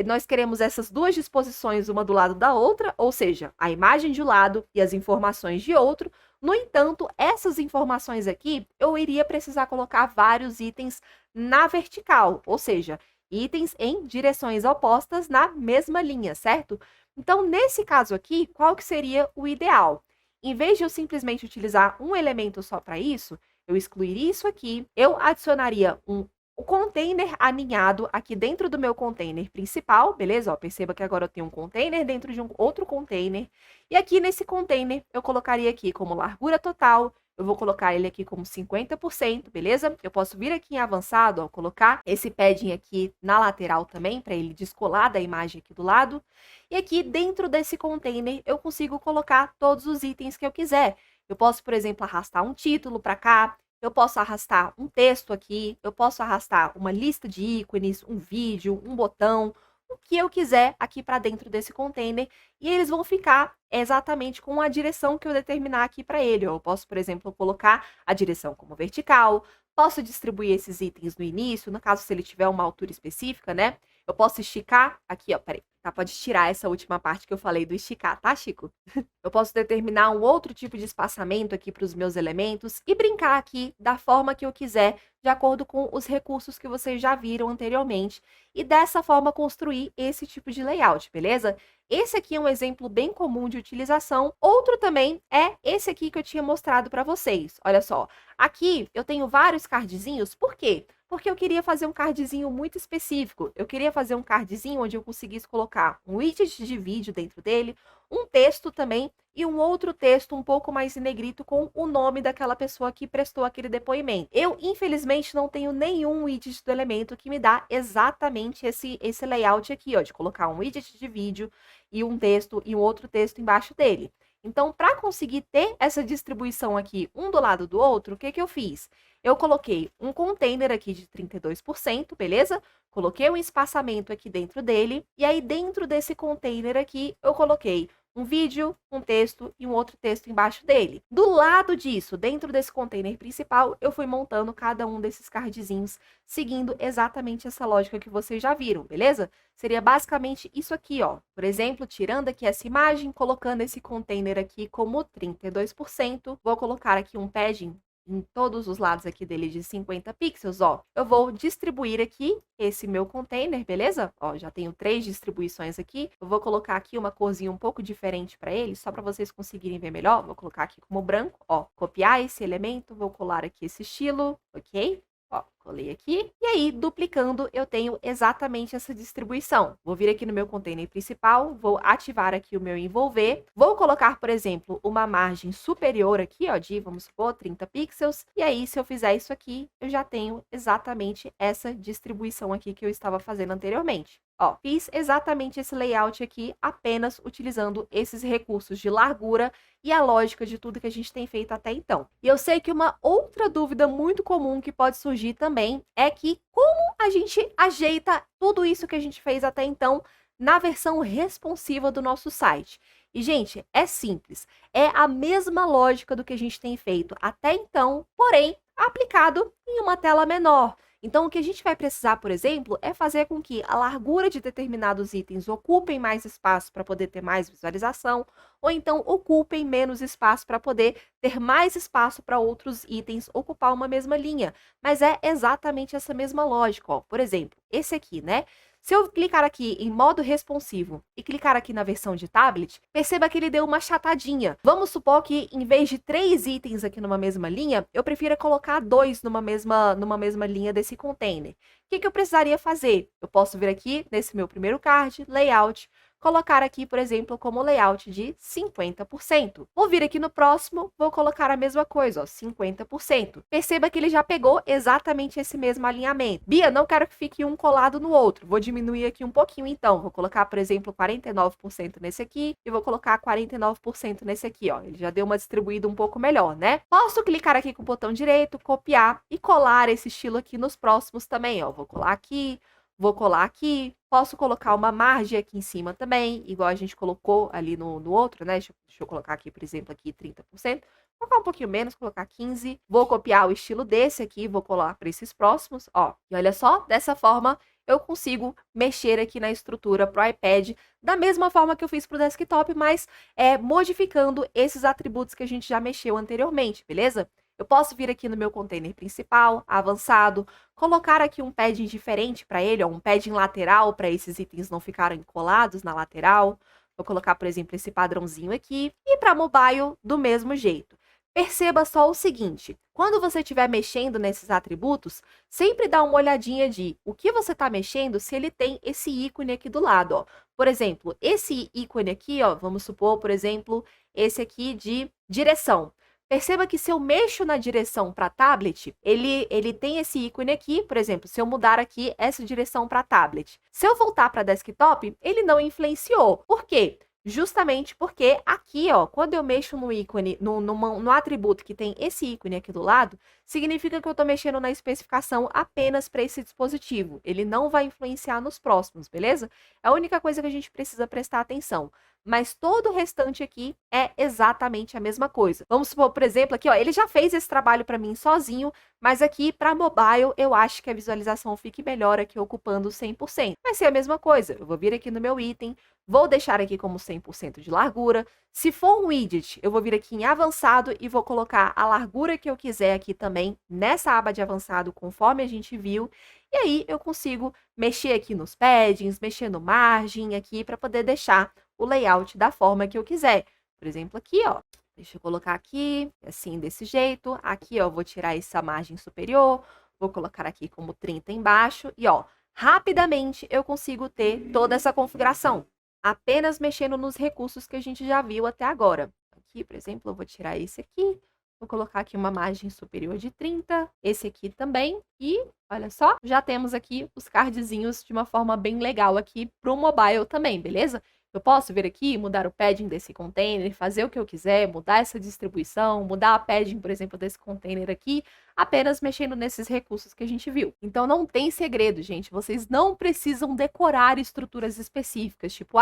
Nós queremos essas duas disposições uma do lado da outra, ou seja, a imagem de um lado e as informações de outro. No entanto, essas informações aqui, eu iria precisar colocar vários itens na vertical, ou seja, itens em direções opostas na mesma linha, certo? Então, nesse caso aqui, qual que seria o ideal? Em vez de eu simplesmente utilizar um elemento só para isso, eu excluiria isso aqui, eu adicionaria o container aninhado aqui dentro do meu container principal, beleza? Ó, perceba que agora eu tenho um container dentro de um outro container. E aqui nesse container, eu colocaria aqui como largura total, eu vou colocar ele aqui como 50%, beleza? Eu posso vir aqui em avançado, ó, colocar esse padding aqui na lateral também, para ele descolar da imagem aqui do lado. E aqui dentro desse container, eu consigo colocar todos os itens que eu quiser. Eu posso, por exemplo, arrastar um título para cá, eu posso arrastar um texto aqui, eu posso arrastar uma lista de ícones, um vídeo, um botão, o que eu quiser aqui para dentro desse container, e eles vão ficar exatamente com a direção que eu determinar aqui para ele. Eu posso, por exemplo, colocar a direção como vertical, posso distribuir esses itens no início, no caso se ele tiver uma altura específica, né? Eu posso esticar aqui, ó, peraí, tá? Pode tirar essa última parte que eu falei do esticar, tá, Chico? Eu posso determinar um outro tipo de espaçamento aqui para os meus elementos e brincar aqui da forma que eu quiser, de acordo com os recursos que vocês já viram anteriormente, e dessa forma construir esse tipo de layout, beleza? Esse aqui é um exemplo bem comum de utilização. Outro também é esse aqui que eu tinha mostrado para vocês. Olha só, aqui eu tenho vários cardzinhos, por quê? Porque eu queria fazer um cardzinho muito específico. Eu queria fazer um cardzinho onde eu conseguisse colocar um widget de vídeo dentro dele, um texto também e um outro texto um pouco mais em negrito com o nome daquela pessoa que prestou aquele depoimento. Eu, infelizmente, não tenho nenhum widget do elemento que me dá exatamente esse layout aqui, ó, de colocar um widget de vídeo e um texto e um outro texto embaixo dele. Então, para conseguir ter essa distribuição aqui, um do lado do outro, o que que eu fiz? Eu coloquei um container aqui de 32%, beleza? Coloquei um espaçamento aqui dentro dele, e aí dentro desse container aqui, eu coloquei um vídeo, um texto e um outro texto embaixo dele. Do lado disso, dentro desse container principal, eu fui montando cada um desses cardzinhos, seguindo exatamente essa lógica que vocês já viram, beleza? Seria basicamente isso aqui, ó. Por exemplo, tirando aqui essa imagem, colocando esse container aqui como 32%, vou colocar aqui um padding em todos os lados aqui dele de 50 pixels, ó. Eu vou distribuir aqui esse meu container, beleza? Ó, já tenho 3 distribuições aqui. Eu vou colocar aqui uma corzinha um pouco diferente para ele, só para vocês conseguirem ver melhor. Vou colocar aqui como branco, ó. Copiar esse elemento, vou colar aqui esse estilo, ok? Ó, colei aqui. E aí, duplicando, eu tenho exatamente essa distribuição. Vou vir aqui no meu container principal, vou ativar aqui o meu envolver. Vou colocar, por exemplo, uma margem superior aqui, ó, de, vamos supor, 30 pixels. E aí, se eu fizer isso aqui, eu já tenho exatamente essa distribuição aqui que eu estava fazendo anteriormente. Ó, fiz exatamente esse layout aqui apenas utilizando esses recursos de largura e a lógica de tudo que a gente tem feito até então. E eu sei que uma outra dúvida muito comum que pode surgir também é que como a gente ajeita tudo isso que a gente fez até então na versão responsiva do nosso site. E, gente, é simples. É a mesma lógica do que a gente tem feito até então, porém aplicado em uma tela menor. Então, o que a gente vai precisar, por exemplo, é fazer com que a largura de determinados itens ocupem mais espaço para poder ter mais visualização, ou então ocupem menos espaço para poder ter mais espaço para outros itens ocupar uma mesma linha. Mas é exatamente essa mesma lógica, ó. Por exemplo, esse aqui, né? Se eu clicar aqui em modo responsivo e clicar aqui na versão de tablet, perceba que ele deu uma achatadinha. Vamos supor que em vez de 3 itens aqui numa mesma linha, eu prefira colocar 2 numa mesma linha desse container. O que eu precisaria fazer? Eu posso vir aqui nesse meu primeiro card, layout, colocar aqui, por exemplo, como layout de 50%. Vou vir aqui no próximo, vou colocar a mesma coisa, ó, 50%. Perceba que ele já pegou exatamente esse mesmo alinhamento. Bia, não quero que fique um colado no outro. Vou diminuir aqui um pouquinho, então. Vou colocar, por exemplo, 49% nesse aqui e vou colocar 49% nesse aqui, ó. Ele já deu uma distribuída um pouco melhor, né? Posso clicar aqui com o botão direito, copiar e colar esse estilo aqui nos próximos também, ó. Vou colar aqui. Vou colar aqui, posso colocar uma margem aqui em cima também, igual a gente colocou ali no outro, né? Deixa eu colocar aqui, por exemplo, aqui 30%. Vou colocar um pouquinho menos, colocar 15%. Vou copiar o estilo desse aqui, vou colar para esses próximos, ó. E olha só, dessa forma eu consigo mexer aqui na estrutura pro iPad da mesma forma que eu fiz pro desktop, mas modificando esses atributos que a gente já mexeu anteriormente, beleza? Eu posso vir aqui no meu container principal, avançado, colocar aqui um padding diferente para ele, ó, um padding lateral para esses itens não ficarem colados na lateral. Vou colocar, por exemplo, esse padrãozinho aqui. E para mobile, do mesmo jeito. Perceba só o seguinte, quando você estiver mexendo nesses atributos, sempre dá uma olhadinha de o que você está mexendo se ele tem esse ícone aqui do lado, ó. Por exemplo, esse ícone aqui, ó, vamos supor, por exemplo, esse aqui de direção. Perceba que se eu mexo na direção para tablet, ele tem esse ícone aqui, por exemplo, se eu mudar aqui essa direção para tablet. Se eu voltar para desktop, ele não influenciou. Por quê? Justamente porque aqui, ó, quando eu mexo no ícone, no atributo que tem esse ícone aqui do lado, significa que eu estou mexendo na especificação apenas para esse dispositivo. Ele não vai influenciar nos próximos, beleza? É a única coisa que a gente precisa prestar atenção. Mas todo o restante aqui é exatamente a mesma coisa. Vamos supor, por exemplo, aqui, ó, ele já fez esse trabalho para mim sozinho, mas aqui para mobile eu acho que a visualização fique melhor aqui ocupando 100%. Vai ser a mesma coisa. Eu vou vir aqui no meu item, vou deixar aqui como 100% de largura. Se for um widget, eu vou vir aqui em avançado e vou colocar a largura que eu quiser aqui também nessa aba de avançado, conforme a gente viu. E aí eu consigo mexer aqui nos paddings, mexer no margem aqui para poder deixar o layout da forma que eu quiser. Por exemplo, aqui, ó, deixa eu colocar aqui, assim, desse jeito. Aqui, ó, vou tirar essa margem superior, vou colocar aqui como 30 embaixo e, ó, rapidamente eu consigo ter toda essa configuração, apenas mexendo nos recursos que a gente já viu até agora. Aqui, por exemplo, eu vou tirar esse aqui, vou colocar aqui uma margem superior de 30, esse aqui também, e olha só, já temos aqui os cardzinhos de uma forma bem legal aqui para o mobile também, beleza? Eu posso vir aqui, mudar o padding desse container, fazer o que eu quiser, mudar essa distribuição, mudar a padding, por exemplo, desse container aqui, apenas mexendo nesses recursos que a gente viu. Então não tem segredo, gente. Vocês não precisam decorar estruturas específicas, tipo,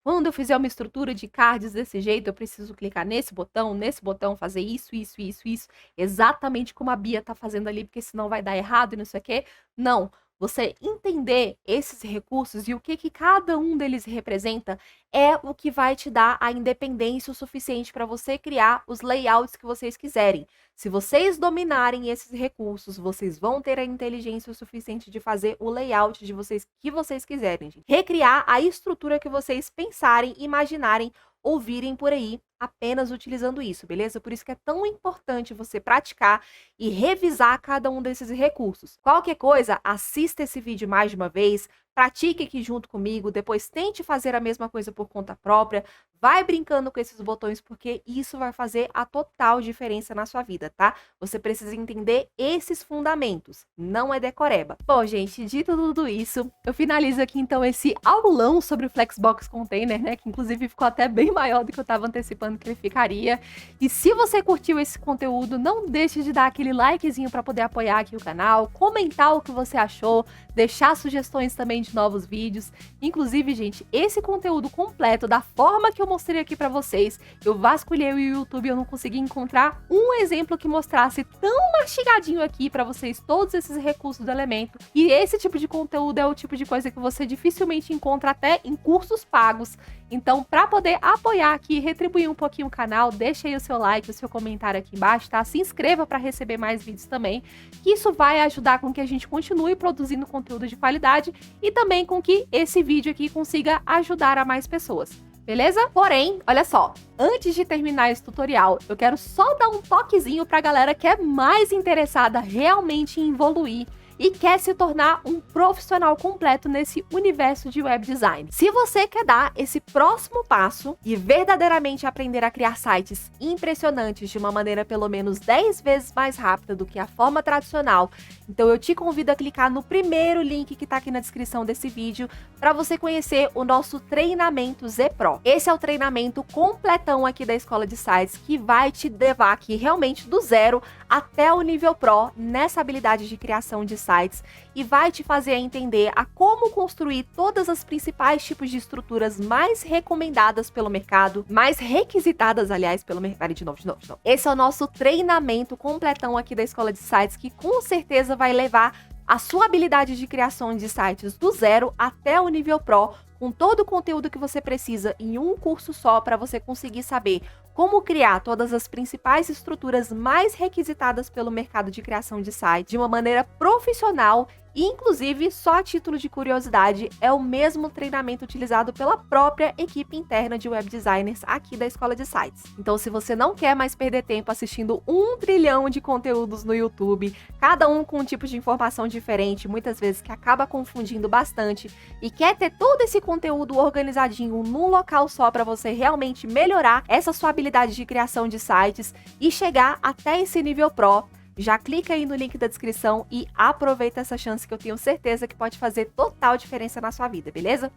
quando eu fizer uma estrutura de cards desse jeito, eu preciso clicar nesse botão, fazer isso, isso, isso, isso, exatamente como a Bia tá fazendo ali, porque senão vai dar errado e não sei o quê. Não. Você entender esses recursos e o que cada um deles representa é o que vai te dar a independência o suficiente para você criar os layouts que vocês quiserem. Se vocês dominarem esses recursos, vocês vão ter a inteligência o suficiente de fazer o layout de vocês que vocês quiserem. Gente. Recriar a estrutura que vocês pensarem, imaginarem, ouvirem por aí, apenas utilizando isso, beleza? Por isso que é tão importante você praticar e revisar cada um desses recursos. Qualquer coisa, assista esse vídeo mais de uma vez, pratique aqui junto comigo, depois tente fazer a mesma coisa por conta própria, vai brincando com esses botões, porque isso vai fazer a total diferença na sua vida, tá? Você precisa entender esses fundamentos, não é decoreba. Bom, gente, dito tudo isso, eu finalizo aqui então esse aulão sobre o Flexbox Container, né? Que inclusive ficou até bem maior do que eu estava antecipando que ele ficaria. E se você curtiu esse conteúdo, não deixe de dar aquele likezinho para poder apoiar aqui o canal, comentar o que você achou, deixar sugestões também de novos vídeos. Inclusive, gente, esse conteúdo completo, da forma que eu mostrei aqui para vocês, eu vasculhei o YouTube e eu não consegui encontrar um exemplo que mostrasse tão mastigadinho aqui para vocês todos esses recursos do Elemento. E esse tipo de conteúdo é o tipo de coisa que você dificilmente encontra até em cursos pagos. Então, para poder apoiar aqui e retribuir um pouquinho o canal, deixa aí o seu like, o seu comentário aqui embaixo, tá? Se inscreva para receber mais vídeos também, que isso vai ajudar com que a gente continue produzindo conteúdo de qualidade e também com que esse vídeo aqui consiga ajudar a mais pessoas. Beleza? Porém, olha só, antes de terminar esse tutorial, eu quero só dar um toquezinho pra galera que é mais interessada realmente em evoluir e quer se tornar um profissional completo nesse universo de web design. Se você quer dar esse próximo passo e verdadeiramente aprender a criar sites impressionantes de uma maneira pelo menos 10 vezes mais rápida do que a forma tradicional, então eu te convido a clicar no primeiro link que está aqui na descrição desse vídeo para você conhecer o nosso treinamento Z Pro. Esse é o treinamento completão aqui da Escola de Sites que vai te levar aqui realmente do zero até o nível Pro nessa habilidade de criação de sites e vai te fazer entender a como construir todas as principais tipos de estruturas mais recomendadas pelo mercado, mais requisitadas, aliás, pelo mercado. De novo. Esse é o nosso treinamento completão aqui da Escola de Sites que com certeza vai levar a sua habilidade de criação de sites do zero até o nível Pro, com todo o conteúdo que você precisa em um curso só para você conseguir saber como criar todas as principais estruturas mais requisitadas pelo mercado de criação de site de uma maneira profissional E, inclusive, só a título de curiosidade, é o mesmo treinamento utilizado pela própria equipe interna de web designers aqui da Escola de Sites. Então, se você não quer mais perder tempo assistindo 1 trilhão de conteúdos no YouTube, cada um com um tipo de informação diferente, muitas vezes que acaba confundindo bastante, e quer ter todo esse conteúdo organizadinho num local só para você realmente melhorar essa sua habilidade de criação de sites e chegar até esse nível pro, já clica aí no link da descrição e aproveita essa chance que eu tenho certeza que pode fazer total diferença na sua vida, beleza?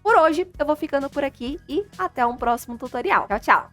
Por hoje, eu vou ficando por aqui e até um próximo tutorial. Tchau, tchau!